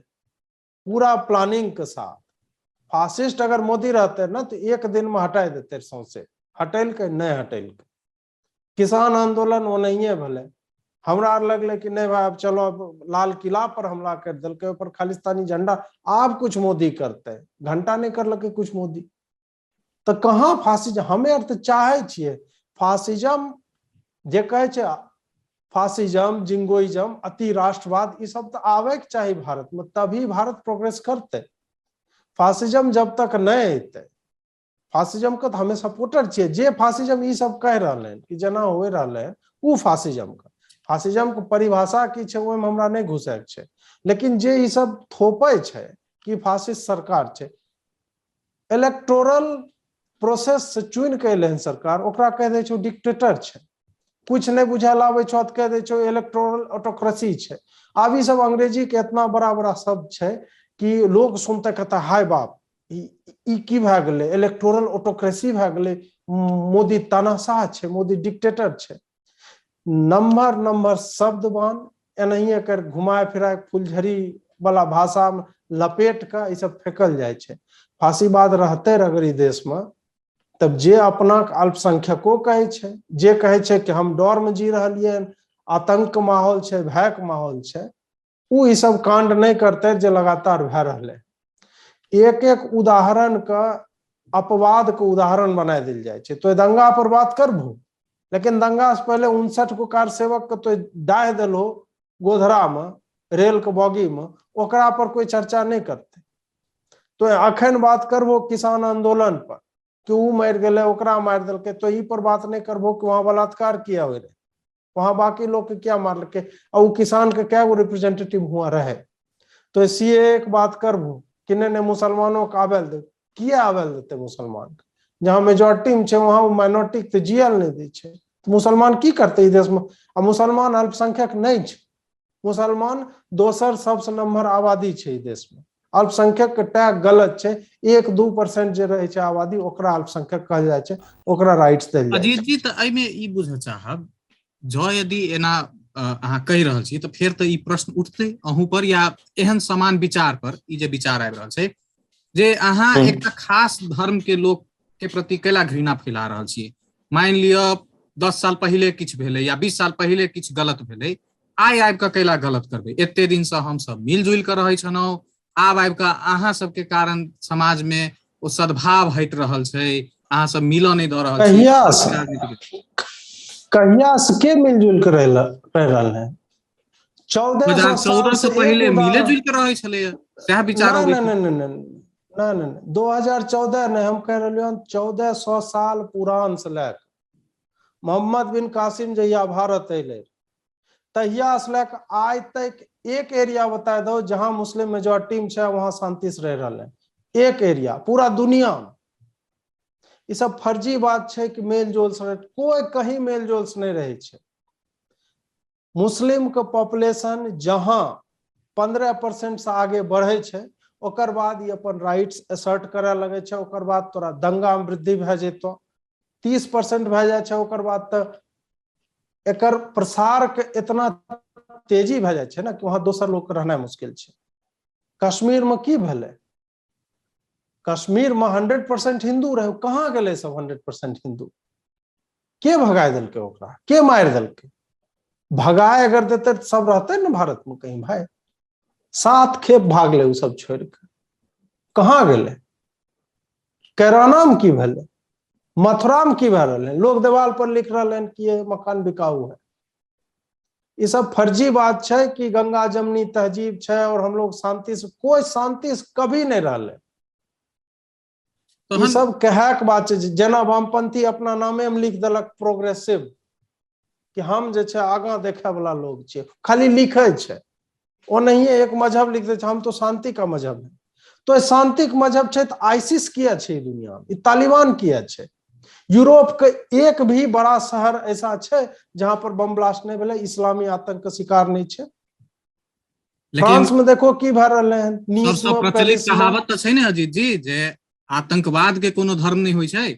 पूरा प्लानिंग के साथ। फासिस्ट अगर मोदी रहते ना तो एक दिन में हटा देते सौंसे, हटेलकै नहीं हटेलकै। किसान आंदोलन ओनहिए भेलै। हमरा लगलै कि नहीं भाई अब चलो, अब लाल किला पर हमला कर दिलकै, ऊपर खालिस्तानी झंडा, आप कुछ मोदी करते, घंटा नहीं करलकै कुछ मोदी। तो कहाँ फासिज्म? हमें अर्थ चाहे छियै फासिज्म जे कहे छै, फासिज्म, जिंगोइज्म, अति राष्ट्रवाद, ई सब तो आवे के चाहिए भारत में, तभी भारत प्रोग्रेस करते। फासिज्म जब तक नहीं अतै, फासिज्म के तो हमें सपोर्टर छियै। जे फासिज्म ई सब कह रहले हैं कि जना हो रहले हैं, वो फासिज्म का। फासिज्म के परिभाषा की छै ओहिमे हमरा नहीं घुसे के छै, लेकिन जे ई सब थोपे छै कि फासिस्ट सरकार छै, इलेक्टोरल प्रोसेस से चुन के एले सरकार, ओकरा कह दे छो डिक्टेटर छै। कुछ नहीं बुझाल आवे छो तो कह दे छो इलेक्टोरल ऑटोक्रेसी छै। आब ई सब अंग्रेजी के इतना बड़ा बड़ा शब्द छै कि लोग सुनते कहता हाय बाप ई की भए गेलै, इलेक्टोरल ऑटोक्रेसी भए गेलै, मोदी तानाशाह छै, मोदी डिक्टेटर छै। नंबर नंबर शब्दबान एनहिए कर घुमाए फिराए फुलझड़ी वाला भाषा में लपेट के ई सब फेंकल जाए छै। फांसीवाद रहते अगर ई देश में, तब जे अपना अल्पसंख्यको कहे छै, जे कहे छै कि हम डर में जी रहलियै, आतंक के माहौल छै, भय के माहौल छै, उ ई सब कांड नहीं करते जे लगातार भए रहले। एक एक उदाहरण का अपवाद के उदाहरण बना दिल जाए छै। तो दंगा पर बात करबू, लेकिन दंगा से पहले 59 गो कार सेवक के तो डाह दिलो गोधरा में, रेल के बॉगी में, ओकरा पर कोई चर्चा नहीं करते। तो अखन बात करबो किसान आंदोलन पर कि ऊ मर गए, ओकरा मार दिलके, तो ई पर बात नहीं करबो कि वहां बलात्कार किया हुए रहे, वहां बाकी लोग के क्या मारलके, और वो किसान के क्या वो रिप्रेजेंटेटिव हुआ रहे। तो सीए एक बात करबू कि नहीं मुसलमानों का आवेल दे, किया आवेल देते मुसलमान? जहां मेजोरिटी में छे वहां वो माइनॉरिटी के जियल नहीं दै छे, तो मुसलमान की करते ई देश में? आ मुसलमान अल्पसंख्यक नहीं छे, मुसलमान दोसर सबसे नंबर आबादी छे ई देश में। अल्पसंख्यक के टैग गलत छे, 1-2% जे रहे छे आबादी, ओकरा अल्पसंख्यक कहल जाए छे, ओकरा राइट्स देल जाए
अजीत
छे।
जी, तो एहिमे ई बुझ चाहब, जो यदि एना अहाँ कहि रहल छी, तो फिर तो ई प्रश्न उठते अहूँ पर या एहन समान विचार पर, ई जे विचार आबि रहल छै जे अहाँ एकटा खास धर्म के लोक के प्रति कैला घृणा फैला रहल छियै। मान लिअ 10 साल पहिले किछु भेलै या 20 साल पहिले किछु गलत भेलै, आइ आबि कऽ कैला गलत करबै? एते दिन से हम सब मिलजुल कऽ रहै छलहुँ, आब आबि कऽ अहाँ सबके कारण समाज में ओ सद्भाव हटि रहल छै, अहाँ सब मिलऽ नहीं दऽ रहल छी।
कहिया से के मिलजुल के रह रहल है? 1400 साल
2014
से
से
एक
पहिले मिले
उदाहरण
जुल के रहै छलैया, सएह विचार अबै छै।
नहीं 2014 नहीं, हम कह रहे हैं 1400 साल पुरान से लेकर मोहम्मद बिन कासिम जहिया भारत अले तहिया से लेकर आज तक एक एरिया बता दो जहां मुस्लिम मेजोरिटी में वहां शांति से रह रहे हैं। एक एरिया पूरा दुनिया में। ये सब फर्जी बात है कि मेल जोल से, कोई कहीं मेल जोल से नहीं रहे छे। मुस्लिम के पॉपुलेशन जहां 15% से आगे बढ़े छे, ओकर बाद ये अपन राइट्स असर्ट करे लगे छे, ओकर बाद तोरा दंगा में वृद्धि भे जेतो, 30% भे जाए छे, ओकर बाद तो एकर प्रसार के इतना तेजी भे जाए छे ना कि वहां दोसर लोग के रहना मुश्किल छे। कश्मीर में की भेले? कश्मीर में 100% हिंदू रहे, कहाँ गेले सब 100% हिंदू? के भगाए दिलके ओकरा? के मार दिलके? भगाए अगर देते तो सब रहते ना भारत में कहीं भाई। 7 खेप भागले उ सब छोड़ के, कहाँ गेले? कैराना में की भेले? मथुरा में की भे रहे? लोग दीवार पर लिख रहे हैं कि ये मकान बिकाऊ है। ये सब फर्जी बात है कि गंगा जमनी तहजीब है और हम लोग शांति से, कोई शांति से कभी नहीं रहे। ये सब कहक बात है। जना वामपंथी अपना नामे में लिख देलक प्रोग्रेसिव, कि हम जे छै आगा देखे वाला लोग छे, खाली लिखे छे। ओ नहीं है एक मजहब लिख दे छे हम तो शांति का मजहब है। तो शांति का मजहब छे तो आईसिस किया छे दुनिया में, तालिबान किया छे। यूरोप के एक भी बड़ा शहर ऐसा छे जहां पर बम ब्लास्ट नहीं भेले, इस्लामी आतंक का शिकार नहीं छे। फ्रांस में देखो की भर रहे हैं, नीस में,
प्रचलित
पेरिस में।
कहावत तो छै ने अजीत जी, जे आतंकवाद के कोनो धर्म नहीं होय छै।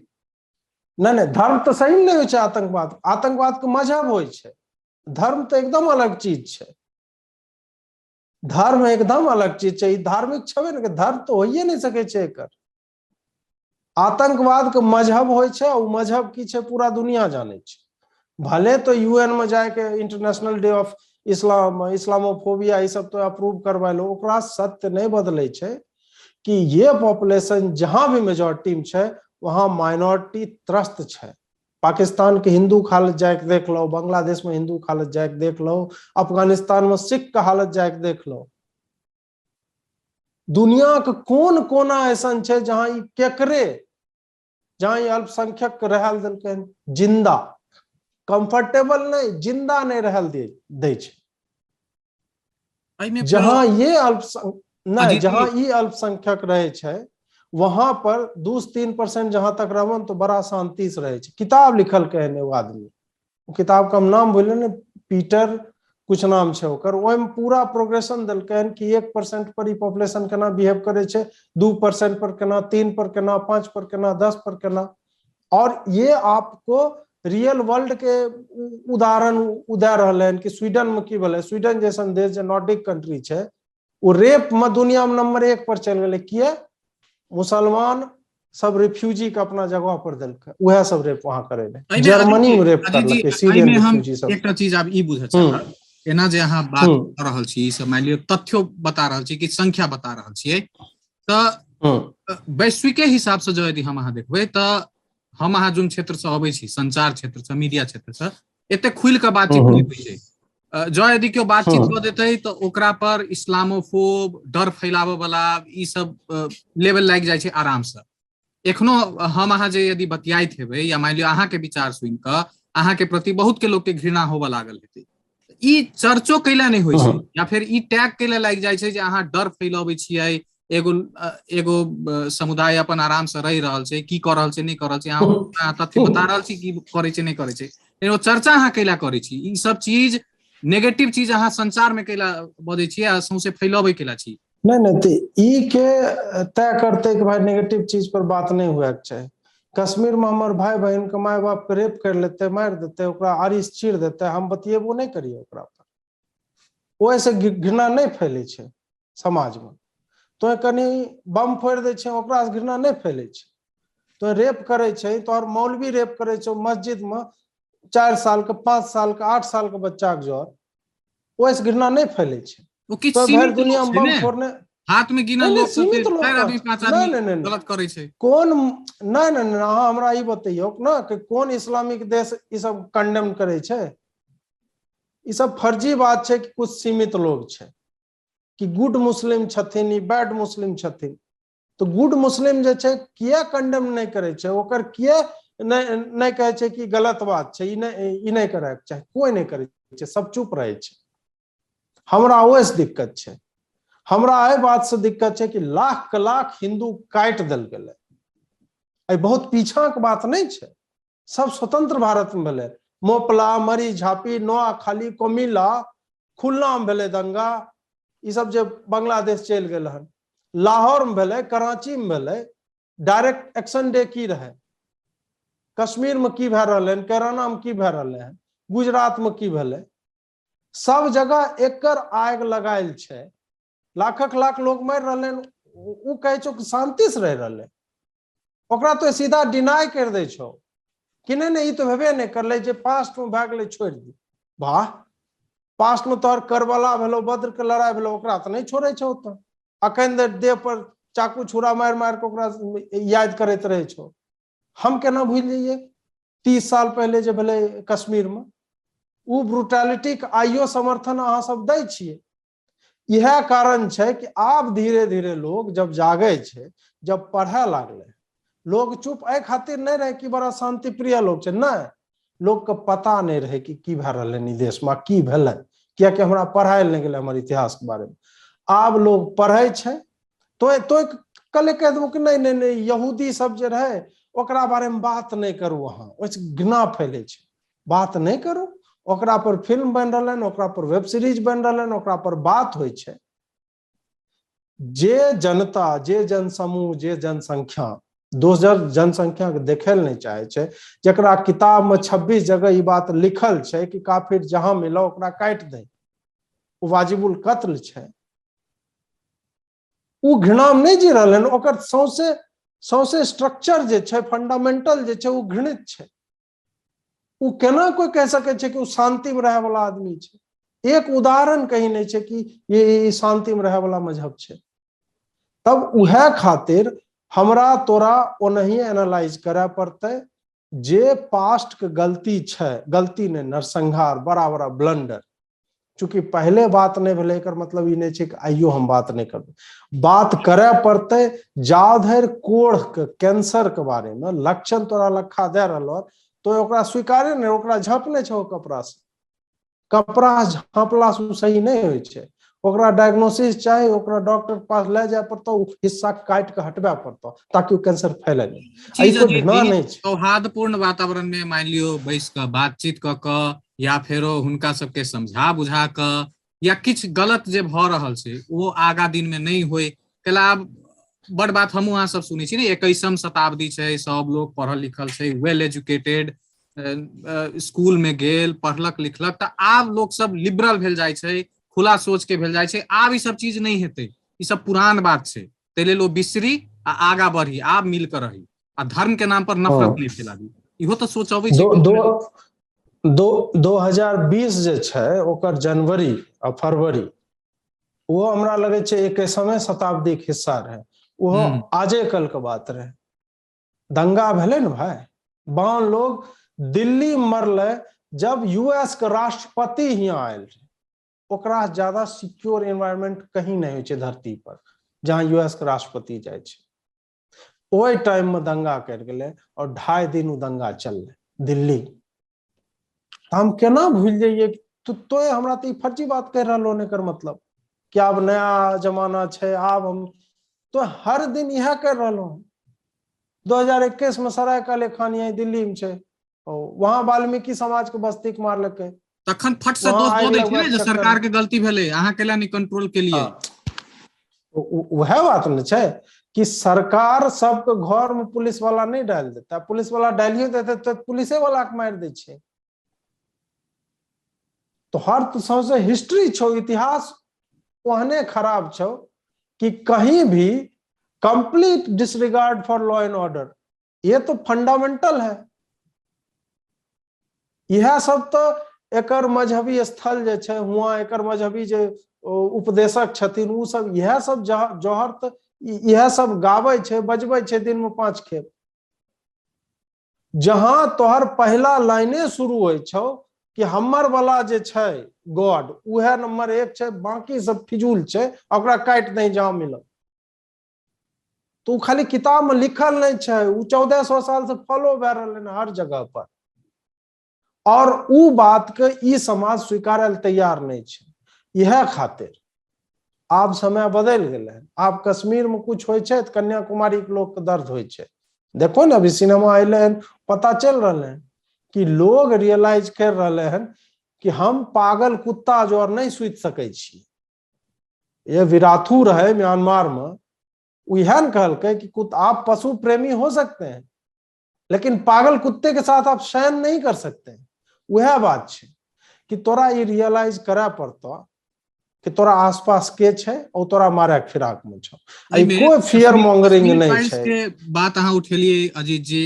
नहीं धर्म तो सही नहीं हो छे। आतंकवाद के मजहब हो छे, धर्म तो एकदम अलग चीज छे। धर्म एकदम अलग चीज छे। धार्मिक छबे ने, धर्म तो होइए नहीं सके छे एकर। आतंकवाद के मजहब हो छे, और मजहब की छे पूरा दुनिया जाने छे। भले तो यूएन में जाके international day of Islam, Islamophobia ये सब तो अप्रूव करवा लो, ओकरा सत्य नहीं बदले छे कि ये पॉपुलेशन जहां भी मेजॉरिटी में छे वहां माइनॉरिटी त्रस्त छे। पाकिस्तान के हिंदू के हालत जाके देख लो, बांग्लादेश में हिंदू के हालत जाके देख लो, अफगानिस्तान में सिख का हालत जाके देख लो। दुनिया के कोन कोना ऐसा छे जहां केकरे, जहां अल्पसंख्यक रहल देलकै जिंदा, कंफर्टेबल नहीं, जिंदा नहीं रहल दे छे। जहां ये अल्पसंख्यक रहे छे वहां पर 2-3% जहां तक रहन तो बड़ा शांति से रहे छे। किताब लिखल कहने वो आदमी, किताब का नाम भूल ने, पीटर कुछ नाम छे ओकर, ओय में पूरा प्रोग्रेशन देलकै कि 1% पर ही पॉपुलेशन केना बिहेव करे छे, 2% पर केना, 3 पर केना, 5 पर केना, 10 पर केना। और ये आपको रियल वर्ल्ड के उदाहरण उदय रहले कि स्वीडन में की भेलै। स्वीडन जैसा देश जो नॉर्डिक कंट्री छे, वो रेप में दुनिया में नंबर 1 पर चल गए। किए? मुसलमान सब रिफ्यूजी के अपना जगह पर देलकै, वह सब रेप वहां करे ले। जर्मनी में रेप करलकै सीरियन रिफ्यूजी सब।
एकटा चीज आब ई बुझे चाहब, एना जे अहाँ बात कर रहल छी, सब मान लियो तथ्यो बता रहल छी कि संख्या बता रहल छियै, त वैश्विक हिसाब से जो यदि हम अहाँ देखबै त हम अहाँ जोन क्षेत्र से अबै छी, संचार क्षेत्र से, मीडिया क्षेत्र से, एते खुल के बातचीत नहीं होइ छै। जो यदि केओ बातचीत कर देते तो ओकरा पर इस्लामोफोब, डर फैलावे वाला ई सब लेवल लाग जाय छै आराम से। एखनो हम अहाँ जे यदि बतियाइत हेबै, या मान लियो अहाँ के विचार सुनि क अहाँ के प्रति बहुत के लोग के घृणा होबे लागल हेतै, ई चर्चो कैला नहीं होइ छै, या फिर ई टैग कैला लाग जाय छै जे अहाँ डर फैलाबै छियै। एगो समुदाय अपन आराम से रह रहल छै, की कर रहल छै नहीं कर रहल छै, अहाँ तथ्य बता रहल छी की करे छै नहीं करे छै, लेकिन चर्चा अहाँ कैला करे छी। ई सब चीज नेगेटिव चीज अहाँ संचार में कैला बजै छियै आ सौंसे फैलाबै कैला छी।
नहीं तो ई के तय करते कि भाई नेगेटिव चीज पर बात नहीं हुए के चाहे। कश्मीर में हमारे भाई बहन के माय बाप के रेप कर लेते, मार देते, ओकरा आरिस चीर देते, हम बतिएबो नहीं करिए ओकरा पर, वैसे घृणा नहीं फैले छे समाज में। तो कनी बम फोड़ दे छे, ओकरा से घृणा नहीं फैले छे। तो रेप करे छे, तो और मौलवी रेप करे छे मस्जिद में 4 साल के, 5 साल के, 8 साल के बच्चा के जोर, वैसे घृणा नहीं फैले छे। तो भर दुनिया में बम फोड़ने,
हाथ में गिनल लोग
सीमित लोग,
4 आदमी 5 आदमी गलत करे छे।
कौन नहीं अहाँ हमरा ई बतैयो ना कि कौन इस्लामिक देश ई सब कंडेम करे छे। ई सब फर्जी बात छे कि कुछ सीमित लोग छे कि गुड मुस्लिम छथिन, ई बैड मुस्लिम छथिन। तो गुड मुस्लिम जे छे किया कंडेम नहीं करे छे, ओकर किया नहीं कहे छे कि गलत बात छे, ई नहीं करे के चाहे, कोई नहीं करे छे, सब चुप रहे छे। हमरा ओसे दिक्कत छे, हमरा एहि बात से दिक्कत है कि लाख के लाख हिंदू काट दिल गए। बहुत पीछा के बात नहीं है, सब स्वतंत्र भारत में भेले। मोपला, मरी झापी, नोआखाली, कोमिला, खुलना में भेले दंगा, ये सब जो बांग्लादेश चल गए हन, लाहौर में भेले, कराची में भेले, डायरेक्ट एक्शन डे की रहे, कश्मीर में की भै रहले, कैराना में की भै रहले हैं, गुजरात में की भेले, सब जगह एकर आग लगायल छे। लाखक लाख लोग मर रहे, उ कहे छो कि शांति से रह रहे, ओकरा तो सीधा डिनाई कर दे छो कि नहीं ई तो हेबे नहीं करले, जे पास्ट में भै गेलै छोड़ दी। वाह, पास्ट में तोहर करबला भेलो, बद्र के लड़ाई भेलो, ओकरा तो नहीं छोड़े छो। तो अखन देह पर चाकू छुरा मार मार के ओकरा याद करते रहे छो। हम केना भूल जाइए 30 साल पहले जो भेले कश्मीर में। उ ब्रुटैलिटी के आइयो समर्थन अहाँ सब दै छियै। यह कारण छै कि आब धीरे धीरे लोग जब जागे छै, जब पढ़े लागले, लोग चुप एहि खातिर नहीं रहे कि बड़ा शांति प्रिय लोग छै, नहीं, लोग के पता नहीं रहे कि की भए रहलै नी देश में, की भेलै, कियाकि हमरा पढ़ायल नहीं गेलै हमर इतिहास के बारे में। आब लोग पढ़े छै तो कल कह देबो कि नहीं नहीं नहीं यहूदी सब जे रहे ओकरा बारे में बात नहीं करू, अहाँ ओइसे घृणा फैले छै, बात नहीं करू। ओकरा पर फिल्म बन रहलन, ओकरा पर वेब सीरीज बन रहलन, ओकरा पर बात होइ छै। जे जनता, जे जनसमूह, जे जनसंख्या दोसर जनसंख्या के देखे नहीं चाहे छै, जकरा किताब में 26 जगह ई बात लिखल छै कि काफिर जहां मिलो ओकरा काट दे, वो वाजिबुल कत्ल छै, उ घृणा में नहीं जी रहलन। ओकर सौंसे स्ट्रक्चर जे छै, फंडामेंटल जे छै, वो घृणित छै। उ केना कोई कह सके छै कि उ शांति में रहे वाला आदमी छै? एक उदाहरण कहीं नहीं छै कि ये शांति में रहे वाला मजहब छै। तब उहे खातिर हमरा तोरा ओनही एनालाइज करे पड़ते, जे पास्ट के गलती छै, गलती ने नरसंहार, बड़ा बड़ा ब्लंडर। चूंकि पहले बात नहीं भेलै एकर मतलब ई नहीं छै कि आइयो हम बात नहीं करबै, बात करे पड़ते। जा धरि कोढ़ के कैंसर के बारे में लक्षण तोरा लखा दे रहलो तो ओकरा स्वीकारे नहीं, ओकरा झाँपने छो कपड़ा से, कपड़ा झाँपला से सही नहीं होइ छै। ओकरा डायग्नोसिस चाहिए, ओकरा डॉक्टर के पास ले जाए पड़तो, हिस्सा काट के हटबे पड़तो ताकि कैंसर फैले नहीं।
चीज
कोई घृणा नहीं छै।
सौहार्दपूर्ण वातावरण में मान लियो बैस के बातचीत क या फेरो हुनका सबके समझा बुझा क या किछ गलत जे भ रहल छै वो आगा दिन में नहीं होय। कैला बड़ बात हमहू अहाँ सब सुनै छी ने, 21वीं शताब्दी छै, सब लोग पढ़ल लिखल छै, वेल एजुकेटेड, स्कूल में गेल, पढ़लक लिखलक, त आब लोग सब लिबरल भेल जाय छै, खुला सोच के भेल जाय छै। आब ई सब चीज नहीं हेतै, ई सब पुरान बात छै, तै लेल ओ बिसरी आ आगा बढ़ी, आब मिल कर रही आ धर्म के नाम पर नफरत नहीं फैलाबी। इहो तो सोचबै छै।
2020 जे छै ओकर जनवरी आ फरवरी वो हमरा लगे छै 21वीं शताब्दी के हिस्सा रहे। वो आजे कल के बात रहे, दंगा भेले न भाई, बान लोग दिल्ली मरले जब यूएस के राष्ट्रपति यहाँ आयल रहे। ओकरा ज्यादा सिक्योर एनवायरनमेंट कहीं नहीं होइ छै धरती पर जहां यूएस के राष्ट्रपति जाय छै। ओहि टाइम में दंगा कर गेले और 2.5 दिन वो दंगा चलले दिल्ली। हम केना भूल जाइए तो हमरा तो फर्जी बात कह रहा ने कर मतलब कि अब नया जमाना छै, आब हम तो हर दिन यह कर रहा हूं। 2021 में सराय काले खान यही दिल्ली में छै, वहां वाल्मीकि समाज के बस्ती के मारलकै,
तखन फट से दोष दो दै छै जे सरकार के गलती भेलै, अहाँ केला नहीं कंट्रोल केलिए।
वह बात न छै कि सरकार सबके घर में पुलिस वाला नहीं डाल देता, पुलिस वाला डालियो देते तो पुलिसे वाला के मार दे छै। तो हर सौंसे हिस्ट्री छो, इतिहास ओहने खराब छो कि कहीं भी complete disregard for law and order, ये तो फंडामेंटल है। यह सब तो एकर मजहबी स्थल जे छै, हुआ एकर मजहबी जे उपदेशक छथिन उ सब, यह सब जौहर तो यह सब गावे छै, बजबै छै दिन में 5 खेप। जहां तोहर पहला लाइने शुरू होइ छौ कि हमर वाला जे छै गॉड उहे नंबर 1 छै, बाकी सब फिजूल छै, ओकरा काट दे जहां मिलल। तो खाली किताब में लिखल नहीं छै, उ 1400 साल से फॉलो भए रहले हर जगह पर। और उ बात के ई समाज स्वीकारे ले तैयार नहीं छै। यह खातिर आब समय बदल गेले। आब कश्मीर में कुछ होइ छै तो कन्याकुमारी के लोग के दर्द होइ छै। देखो ना अभी सिनेमा अइले हन, पता चल रहले हैं कि लोग रियलाइज कर रहे हैं कि हम पागल कुत्ता जो और नहीं सुत सके छी। ये विराथू रहे म्यांमार में, यह न कहलकै कि आप पशु प्रेमी हो सकते हैं लेकिन पागल कुत्ते के साथ आप शयन नहीं कर सकते। वह बात छै कि तोरा ये रियलाइज करे पड़तो कि तोरा आसपास के छै और तोरा मारे के फिराक में छो। कोई फियर मॉन्गरिंग नहीं छै।
के बात अहाँ उठेलिए अजीत जी,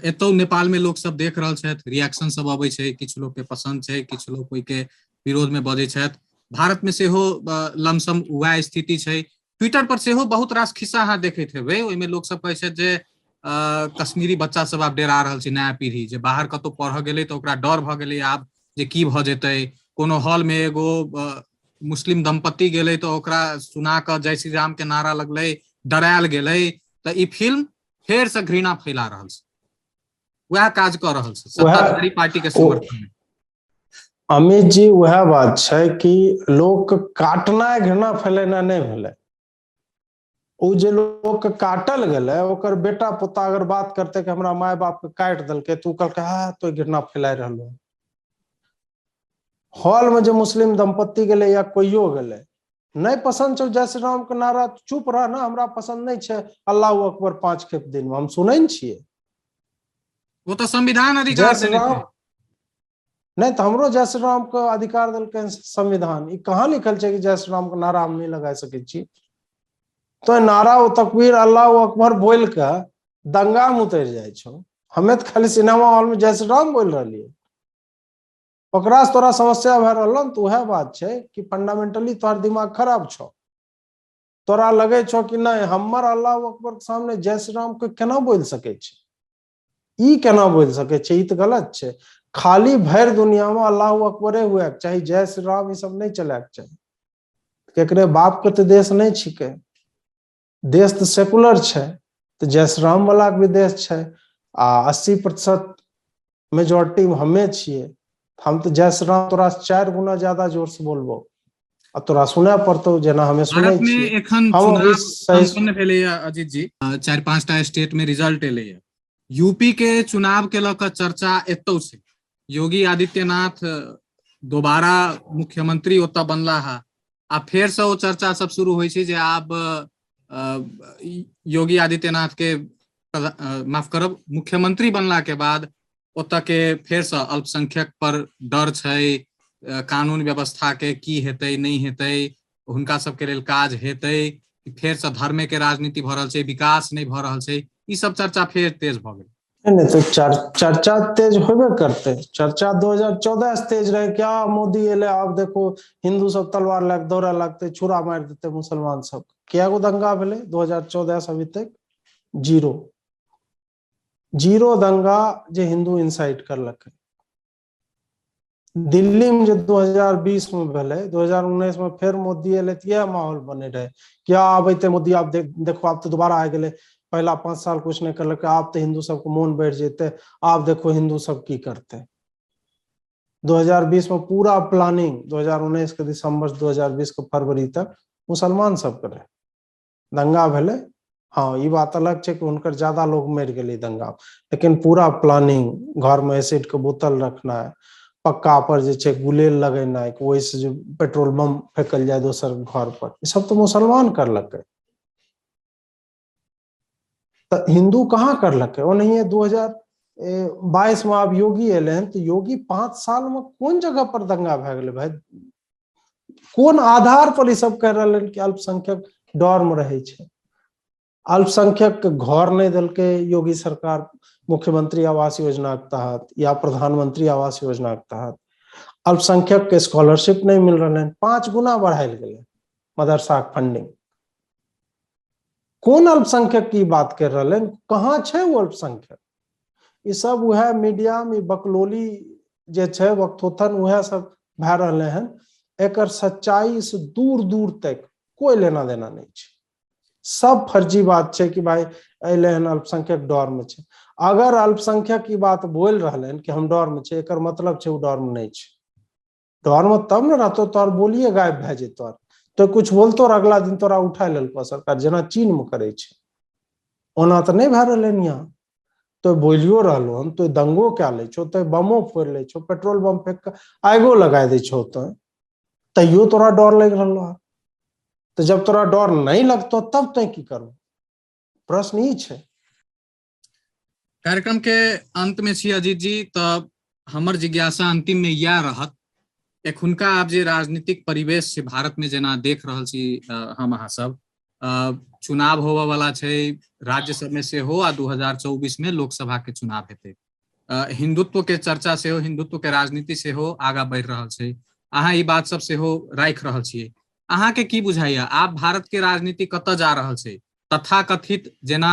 एतो नेपाल में लोग सब देख रहल छै, रिएक्शन सब आबै छै, किछ लोग के पसंद छै, किछ लोग कोई के विरोध में बजै छै। भारत में सेहो लमसम वह स्थिति छै। ट्विटर पर सेहो बहुत रास खिस्सा अहाँ देखैत हेबै, ओइमे लोग सब कहै छै जे कश्मीरी बच्चा सब आब डेरा रहल छै, नया पीढ़ी जे बाहर कतौ पढ़ गेलै तो ओकरा डर भ गेलै, आब जे की भ जेतै। कोनो हॉल में एगो मुस्लिम दंपति गेलै तो ओकरा सुना क जय श्री राम के नारा लगलै, डरायल गेलै। तो ई फिल्म फेर से घृणा फैला रहल छै, वह काज कर रहल छै सत्ताधारी पार्टी के समर्थन में।
अमित जी वह बात छै कि लोग काटनाइ घृणा फैलेना नहीं भेलै। उ जे लोग के काटल गेलै ओकर बेटा पुता अगर बात करते कि हमरा माय बाप के काट देलकै तो कहलकै हाँ तो घृणा फैला रहलो। हॉल में जो मुस्लिम दंपति गेलै या कोइयो गेलै, नहीं पसंद छौ जय श्री राम के नारा, चुप रह ना, हमरा पसंद नहीं छै, अल्लाह अकबर 5 खेप दिन में हम सुनै न छियै।
वो तो संविधान
जय
अधिकार
श्री
देने
राम
छै।
नहीं तो हमरो जय श्री राम के अधिकार देलकै संविधान। ई कहाँ लिखल छै कि जय श्री राम के नारा हम नहीं लगा सकै छी? तो नारा व तकबीर अल्लाह अकबर बोल के दंगा में उतर जाए छो। हमें तो खाली सिनेमा हॉल में जय श्री राम बोल रही, ओकरा से तोरा समस्या भए रहल। तो वह बात छै कि फंडामेंटली तोहर दिमाग खराब छो। तोरा लगे छो कि नहीं हमर अल्लाह अकबर के सामने जय श्री राम के केना बोल सके छै? ई केना बोल सके छै? ई तो गलत छै। खाली भर दुनिया में अल्लाह अकबरे हुए के चाही, जय श्री राम ई सब नहीं चले के चाही। केकरे बाप के तो देश नहीं छिके, देश तो सेकुलर छै, तो जय श्री राम वाला के भी देश छै। 80% मेजोरिटी में हमे छिए, हम तो जय श्री राम तोरा 4 गुना ज्यादा जोर से बोलबो आ तोरा सुने पड़तो जेना हमें सुनै
भारत में
छिए।
एखन
हम अभी
चुनाव संपन्न भेलै अजित जी, 4-5टा स्टेट में रिजल्ट एलै। यूपी के चुनाव के लऽ कऽ चर्चा एतौ से, योगी आदित्यनाथ दोबारा मुख्यमंत्री ओतऽ बनला है, आ फेर से ओ चर्चा सब शुरू होइ छै जे आब योगी आदित्यनाथ के माफ करब मुख्यमंत्री बनला के बाद ओतऽ के फेर से अल्पसंख्यक पर डर छै, कानून व्यवस्था के की हेतै नहीं हेतै, हुनका सबके लेल काज हेतै, फेर से धर्म के राजनीति भऽ रहल छै, विकास नहीं भऽ रहल छै, ई सब चर्चा फेर तेज भऽ गेल।
नहीं तो चर्चा तेज होबे करते। चर्चा 2014 से तेज रहे, क्या मोदी एले अब देखो हिंदू सब तलवार लग दौड़ा लगते, छुरा मार देते मुसलमान सब। क्या गो दंगा भेले 2014 से अभी तक? जीरो दंगा जे हिंदू इंसाइट करलकै। दिल्ली में जो 2020 में भेले, 2019 में फिर मोदी एले तो यह माहौल बने रहे, क्या अब अते मोदी आप देखो आप तो दोबारा आ गए, पहला 5 साल कुछ नहीं करलक, आप तो हिंदू सबको मोन बैठ जेते, आप देखो हिंदू सब की करते। 2020 में पूरा प्लानिंग 2019 के दिसंबर 2020 के फरवरी तक मुसलमान सब करे दंगा भेले। हाँ ये बात अलग है कि उनकर ज्यादा लोग मर गए दंगा, लेकिन पूरा प्लानिंग घर में एसिड के बोतल रखना है, पक्का पर जे छै गुलेल लगेना है, वही से जो पेट्रोल बम फेंकल जाए दोसर घर पर, ये सब तो मुसलमान करलकै। तो हिंदू कहाँ करलकै? वो नहीं है। 2022 में अब योगी एले हैं, तो योगी 5 साल में कौन जगह पर दंगा भए गेलै भाई? कौन आधार पर ई सब कह रहल कि अल्पसंख्यक डर में रहे छै? अल्पसंख्यक के घर नहीं दिलकै योगी सरकार मुख्यमंत्री आवास योजना के तहत या प्रधानमंत्री आवास योजना के तहत। अल्पसंख्यक के स्कॉलरशिप नहीं मिल रहा है, 5 गुना बढ़ायल गेलै मदरसा के फंडिंग। कौन अल्पसंख्यक की बात कर रहे हैं? कहाँ छै वो अल्पसंख्यक? ये सब वह मीडिया में बकलोली जे छै वक्तोथन वह सब भए रहले हैं। एकर सच्चाई से दूर दूर तक कोई लेना देना नहीं छै, सब फर्जी बात छै कि भाई अले हन अल्पसंख्यक डर में छै। अगर अल्पसंख्यक की बात बोल रहे हैं कि हम डर में छै, एकर मतलब छै वो डर में नहीं छै। डर में तब न रहतो, तोर बोलिए गायब भए जेतो, तो कुछ बोलतो और अगला दिन तोरा उठा लेलको सरकार, जेना चीन में करे छै। ओना तो नहीं भए रहले यहाँ, तो बोलियो रहलो हम, तो दंगो क्या ले छो, तो बमो फोड़ ले छो, पेट्रोल बम फेंक के आगो लगा दे छो, तो तैयो तोरा डर लग रहलो है। तो जब तोरा डर नहीं लगतो तब तय की करो? प्रश्न ई छै।
कार्यक्रम के अंत में छी अजीत जी, तो हमर जिज्ञासा अंतिम में यह रहत, एखुनका आब जे राजनीतिक परिवेश छै भारत में जेना देख रहल छी हम अहाँ सब, चुनाव होबे वाला छै राज्य सब में सेहो, आ 2024 में लोकसभा के चुनाव हेतै। हिंदुत्व के चर्चा सेहो, हिंदुत्व के राजनीति सेहो आगा बढ़ि रहल छै। अहाँ ई बात सब सेहो राखि रहल छियै। अहाँ के की बुझाइया आब भारत के राजनीति कतऽ जा रहल छै? तथाकथित जेना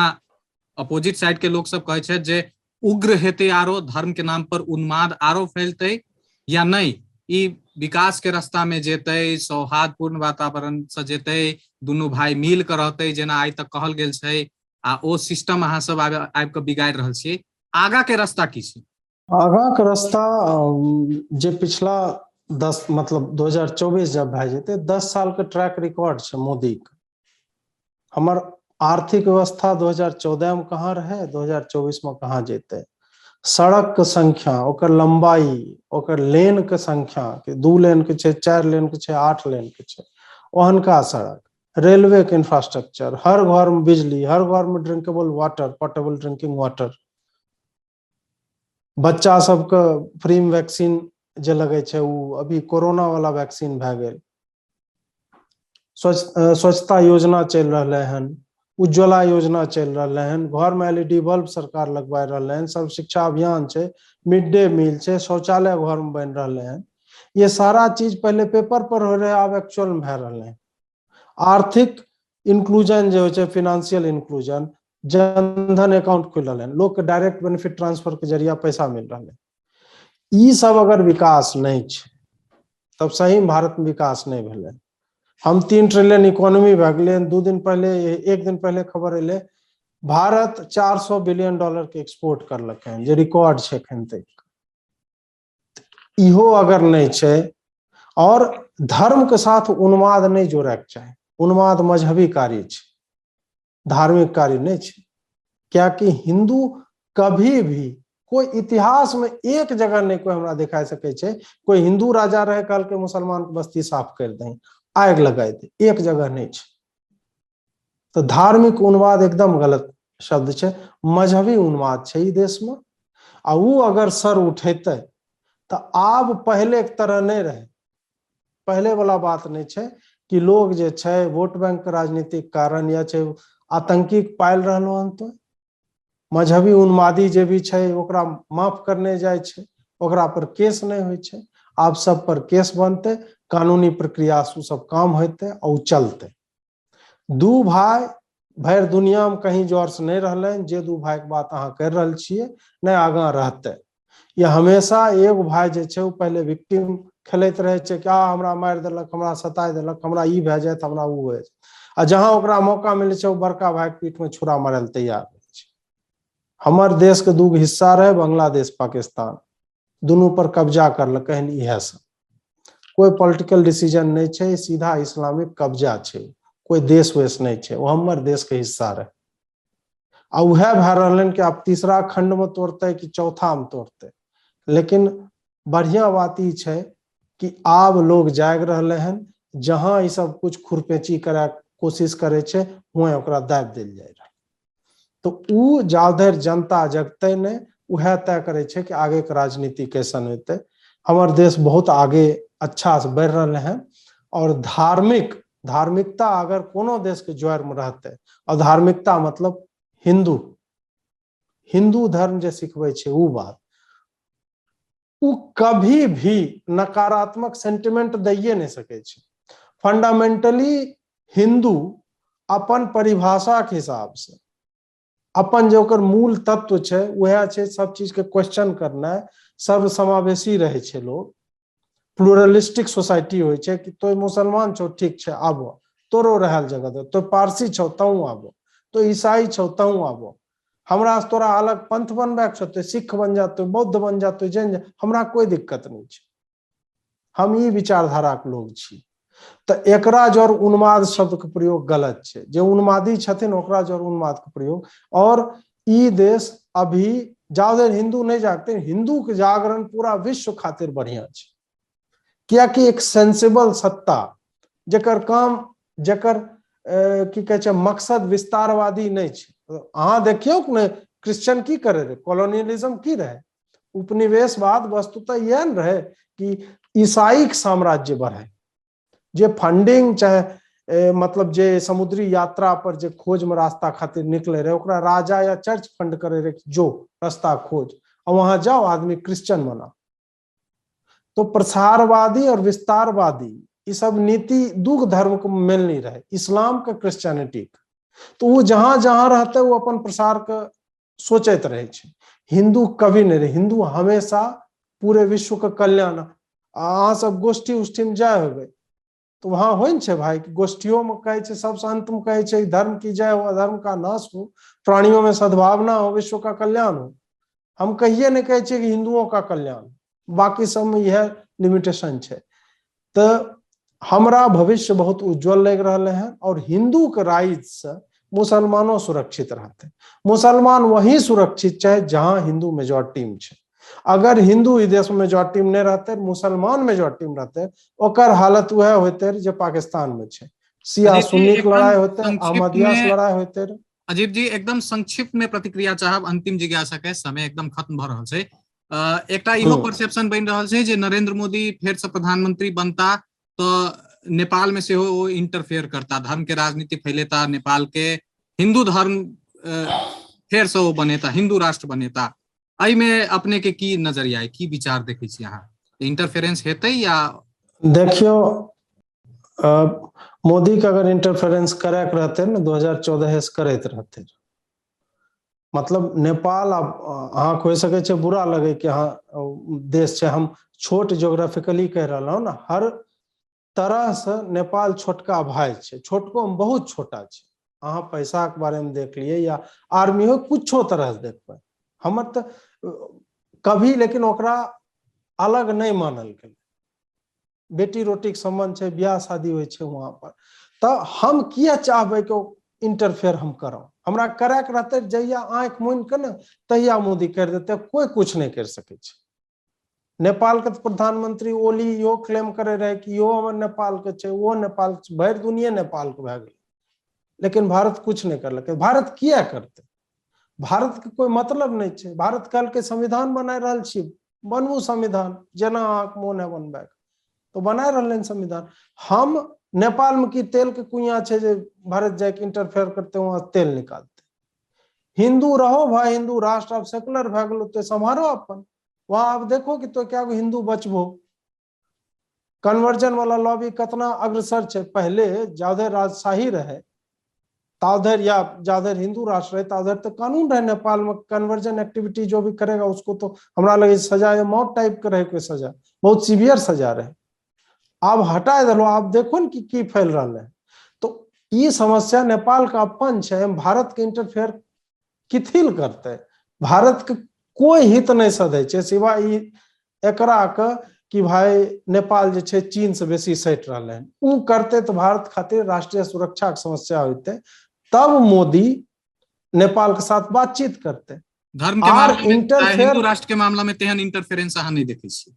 अपोजिट साइड के लोग सब कहे छै जे उग्र हेतै, आरो धर्म के नाम पर उन्माद आरो फैलतै, या नहीं ई विकास के रास्ता में जेतै, सौहार्दपूर्ण वातावरण से जेतै, दुनू भाई मिल कर रहतै जेना आइ तक कहल गेल छै, आ ओ सिस्टम अहाँ सब आबि कऽ बिगाड़ि रहल छियै? आगा के रास्ता की छै?
आगा के रास्ता जे पिछला 10 मतलब 2024 जब भए जेतै, 10 साल के ट्रैक रिकॉर्ड छै मोदी के। हमर आर्थिक व्यवस्था 2014 में कहाँ रहे, 2024 में कहाँ जेते। सड़क के संख्या, ओकर लंबाई, ओकर लेन के संख्या, 2 लेन के छै, 4 लेन के छै, 8 लेन के छै, ओहनका सड़क, रेलवे के इंफ्रास्ट्रक्चर, हर घर में बिजली, हर घर में drinkable water, portable drinking water, बच्चा सबके फ्री में वैक्सीन जे लगे छै, वो अभी कोरोना वाला वैक्सीन भए गेल। स्वच्छता योजना चल रहा है, उज्ज्वला योजना चल रहा है, घर में LED बल्ब सरकार लगवा रहा है, सब शिक्षा अभियान है, मिड डे मील है, शौचालय घर में बन रहा है। ये सारा चीज पहले पेपर पर हो रहे, अब एक्चुअल में भे रहा है। आर्थिक इंक्लूजन जो है, फिनेंशियल इंक्लूजन, जनधन अकाउंट खुल रहा है, लोग के डायरेक्ट बेनिफिट ट्रांसफर के जरिया पैसा मिल रहा है। ये सब अगर विकास नहीं है, तब सही में भारत में विकास नहीं भेलै। हम 3 ट्रिलियन इकोनॉमी भए गेलै, 2 दिन पहले, 1 दिन पहले खबर एले, भारत $400 बिलियन के एक्सपोर्ट करलक है, जे रिकॉर्ड छै एखन तक। इहो अगर नहीं छै, और धर्म के साथ उन्माद नहीं जोड़े के चाही। उन्माद मजहबी कार्य छै, धार्मिक कार्य नहीं छै। क्या कि हिंदू कभी भी कोई इतिहास में एक जगह नहीं कोई हमरा दिखा सके छै, कोई हिंदू राजा रहे कहल के मुसलमान के बस्ती साफ कर दे, आग लगाए दे, एक जगह नहीं छै। तो धार्मिक उन्माद एकदम गलत शब्द छै, मजहबी उन्माद छै ई देश में। आ वो अगर सर उठेते तो आब पहले के तरह नहीं रहे। पहले वाला बात नहीं छै कि लोग जे छै वोट बैंक के राजनीतिक कारण या छै आतंकी पाल रहलो हन, तो मजहबी उन्मादी जे भी छै ओकरा माफ करने जाय छै, ओकरा पर केस नहीं होय छै। आब सब पर केस बनते, कानूनी प्रक्रिया से सब काम होते और चलते। 2 भाई भर दुनिया में कहीं जोर से नहीं रहले, जे 2 भाई के बात अहाँ कर रहल छियै नहीं आगा रहते। ये हमेशा एगो भाई जे छै पहले विक्टिम खेलैत रहे छै कि हमरा मार देलक, हमरा सताय देलक, हमरा ई भए जाए, हमरा उ हो जाए, आ जहां ओकरा मौका मिले छै वो बड़का भाई के पीठ में छुरा मारे ले तैयार है। हमर देश के 2 हिस्सा रहे, बांग्लादेश पाकिस्तान, दोनों पर कब्जा करलक हन। इहे सब कोई पॉलिटिकल डिसीजन नहीं छै, सीधा इस्लामिक कब्जा छै, कोई देश वेश नहीं छै, वो हमर देश के हिस्सा रहे। आ उहे भए रहलन कि अब तीसरा खंड में तोड़ते कि चौथा में तोड़ते। लेकिन बढ़िया बात ई छै कि आब लोग जाग रहले हन, जहां ई सब कुछ खुरपेची करे कोशिश करे छै, वहीं ओकरा दाब देल जाय रहा। तो उ जाधर जनता जगते ने, उहे तय करे छै कि आगे के राजनीति कैसन होते। हमार देश बहुत आगे अच्छा से बढ़ रहे हैं, और धार्मिकता अगर कोनो देश के जड़ में रहते, और धार्मिकता मतलब हिंदू धर्म जे सिखबै छै उ बात, उ कभी भी नकारात्मक सेंटिमेंट दैये नहीं सके छै। फंडामेंटली हिंदू अपन परिभाषा के हिसाब से अपन जो ओकर मूल तत्व छै वह छै सब चीज के क्वेश्चन करना, सर्वसमावेशी रहे छै लोग, प्लूरलिस्टिक सोसाइटी होय छै कि तो मुसलमान छौ ठीक छै आबो, तोरो रहल जगह दे, तो पारसी छौ तू आबो, तो ईसाई छौ तू आबो, हमरा से तोरा अलग पंथ बनबे छौ तो सिख बन जा, तो बौद्ध बन जा, तो जैन जा, हमरा कोई दिक्कत नहीं छै। हम ई विचारधारा के लोग छी। तो एकरा जर उन्माद शब्द के प्रयोग गलत छै, जे उन्मादी छथिन ओकरा जर उन्माद के प्रयोग। और ई देश अभी जाधर हिंदू नहीं जागते, हिंदू के जागरण पूरा विश्व खातिर बढ़िया छै। क्या कि एक सेंसिबल सत्ता जेकर काम जेकर की कहे छै मकसद विस्तारवादी नहीं छै। अहाँ देखियो ने क्रिश्चियन की करे रहे, कॉलोनियलिज्म की रहे, उपनिवेशवाद वस्तुतः यह न रहे कि ईसाई साम्राज्य बढ़े, जे फंडिंग चाहे मतलब जे समुद्री यात्रा पर जे खोज में रास्ता खातिर निकले रहे, ओकरा राजा या चर्च फंड करे रहे, जो रास्ता खोज, और वहां जाओ आदमी क्रिश्चियन बना। तो प्रसारवादी और विस्तारवादी ये सब नीति 2 धर्म को मेल नहीं रहे, इस्लाम का क्रिश्चियनिटी का। तो वो जहां जहां रहते वो अपन प्रसार का सोचते रहे छे। हिंदू कभी नहीं रहे, हिंदू हमेशा पूरे विश्व का कल्याण अहाँ सब गोष्ठी उष्ठी में जाय होगे तो वहां हो न भाई कि गोष्ठियों में कहे सबसे अंत में कहे धर्म की जय हो, अधर्म का नाश हो, प्राणियों में सद्भावना हो, विश्व का कल्याण हो। हम कहिए नहीं कहे कि हिंदुओं का कल्याण, बाकी सब में यह लिमिटेशन है। तो हमरा भविष्य बहुत उज्जवल लग रहा है और हिंदू के राइज से मुसलमानों सुरक्षित रहते। मुसलमान वही सुरक्षित है जहां हिंदू मेजोरिटी में है। अगर हिंदू देश में मेजोरिटी में नहीं रहते, मुसलमान मेजोरिटी में रहते, ओकर हालत वह होते जो पाकिस्तान में है। शिया सुन्नी के लड़ाई होते, अहमदिया से लड़ाई होते।
अजीत जी एकदम संक्षिप्त में प्रतिक्रिया चाहब, अंतिम जिज्ञासा के समय एकदम खत्म भ रहल छै। एकटा इहो परसेप्शन बनि रहल छै जे नरेंद्र मोदी फेर से प्रधानमंत्री बनता तो नेपाल में सेहो वो इंटरफेयर करता, धर्म के राजनीति फैलेता, नेपाल के हिंदू धर्म फेर से वो बनेता, हिंदू राष्ट्र बनेता। अई में अपने के की नजरिया है, की विचार देखे छी अहाँ? इंटरफेरेंस हेतै या? देखियो
मोदी के अगर इंटरफेरेंस करे के रहते न 2014 से करैत रहते। मतलब नेपाल अब अहाँ कोई सके छे बुरा लगे कि हाँ देश छे, हम छोट ज्योग्राफिकली कह रहा हूँ ना, हर तरह से नेपाल छोटका भाई छे, छोटको में बहुत छोटा छे। अहाँ पैसा के बारे में देख लिए या आर्मी हो कुछो तरह से देख पाए, हमर तो कभी लेकिन ओकरा अलग नहीं मानल गेल। बेटी रोटी के संबंध है, ब्याह शादी हो वहां पर, तो हम किया चाहबे कि इंटरफेयर हम करो? हमरा करे के रहते जहिया आंख मून के न तहिया मोदी कर देते, कोई कुछ नहीं कर सके। नेपाल के प्रधानमंत्री ओली यो क्लेम करे रहे कि यो हमर नेपाल के छे, वो नेपाल भर दुनिया नेपाल के भए गेल, लेकिन भारत कुछ नहीं करलक। भारत किया करते? भारत के कोई मतलब नहीं छे। भारत कल के संविधान बना रहल छी, बनबू संविधान, जना आंख मोन है बनबे तो बना रहल संविधान। हम नेपाल में की तेल के कुइया छे जे भारत जाके इंटरफेयर करते वहां तेल निकालते। हिंदू रहो भाई, हिंदू राष्ट्र अब सेकुलर भए गेलो तो संभारो अपन, वहां आप देखो कि तो क्या हिंदू बचबो। कन्वर्जन वाला लॉबी कितना अग्रसर है। पहले जाधर राजशाही रहे ताधर या जाधर हिंदू राष्ट्र रहे ताधर तो कानून रहे नेपाल में, कन्वर्जन एक्टिविटी जो भी करेगा उसको तो हमरा लगे सजा या मौत टाइप के रहे, कोई सजा बहुत सीवियर सजा रहे। अब हटा दलो, आप देखो न कि फैल रहा है। तो ये समस्या नेपाल का अपन है, भारत के इंटरफेयर किथिल करते? भारत के कोई हित नहीं सधे छे सिवाय एकरा के कि भाई नेपाल जे छे चीन से बेसी सट रहा है। उ करते तो भारत खातिर राष्ट्रीय सुरक्षा की समस्या होते, तब मोदी नेपाल के साथ बातचीत करते।
धर्म के मामले में, हिंदू राष्ट्र के मामला में तेहन इंटरफेरेंस अहाँ नहीं देखे छी?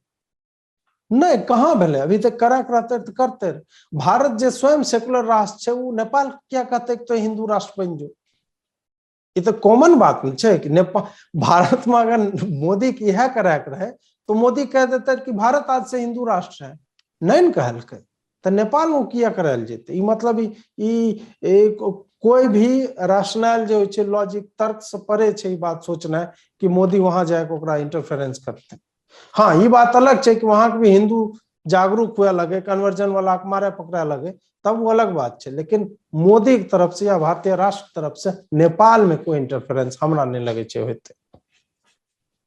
नहीं, कहाँ भेले? अभी तक करे रहते तो करते। भारत जे स्वयं सेकुलर राष्ट्र है, वो नेपाल क्या कहते तो हिंदू राष्ट्र बन जो। ये तो कॉमन बात नहीं है कि नेपाल भारत में अगर मोदी की यह करे रहे तो मोदी कह देते कि भारत आज से हिंदू राष्ट्र है, नहीं न कहल के तो नेपाल में किया करल जेते? मतलब कोई भी रैशनल जो है लॉजिक तर्क से परे है बात सोचना है कि मोदी वहां जाके ओकरा इंटरफेरेंस करते। हाँ, ये बात अलग है कि वहां के भी हिंदू जागरूक हुए लगे, कन्वर्जन वाला के मारे पकड़ा लगे, तब वो अलग बात है। लेकिन मोदी की तरफ से या भारतीय राष्ट्र की तरफ से नेपाल में कोई इंटरफेरेंस हमरा नहीं लगे होते।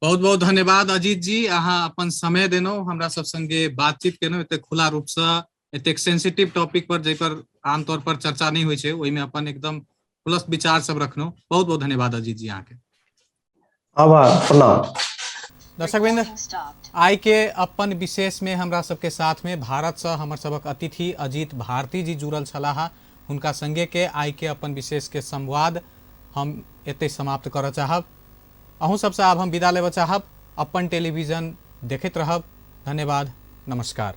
बहुत बहुत धन्यवाद अजीत जी, अहाँ अपन समय देनो, हमरा सब संगे बातचीत केनो, एते खुला रूप से एते सेंसिटिव टॉपिक पर जे पर आमतौर पर चर्चा नहीं होय छै, ओइ में अपन एकदम खुलस विचार सब रखनो। बहुत बहुत धन्यवाद अजीत जी, अहाँ के
आभार, प्रणाम।
दर्शकवृंद, आई के अपन विशेष में हमरा सबके साथ में भारत से हमर सबक अतिथि अजीत भारती जी जुड़ल छलाह। हुनका संगे के आई के अपन विशेष के संवाद हम एते समाप्त करऽ चाहब। अहूँ सबसे आब हम विदा लेबऽ चाहब। अपन टेलीविजन देखैत रहब। धन्यवाद, नमस्कार।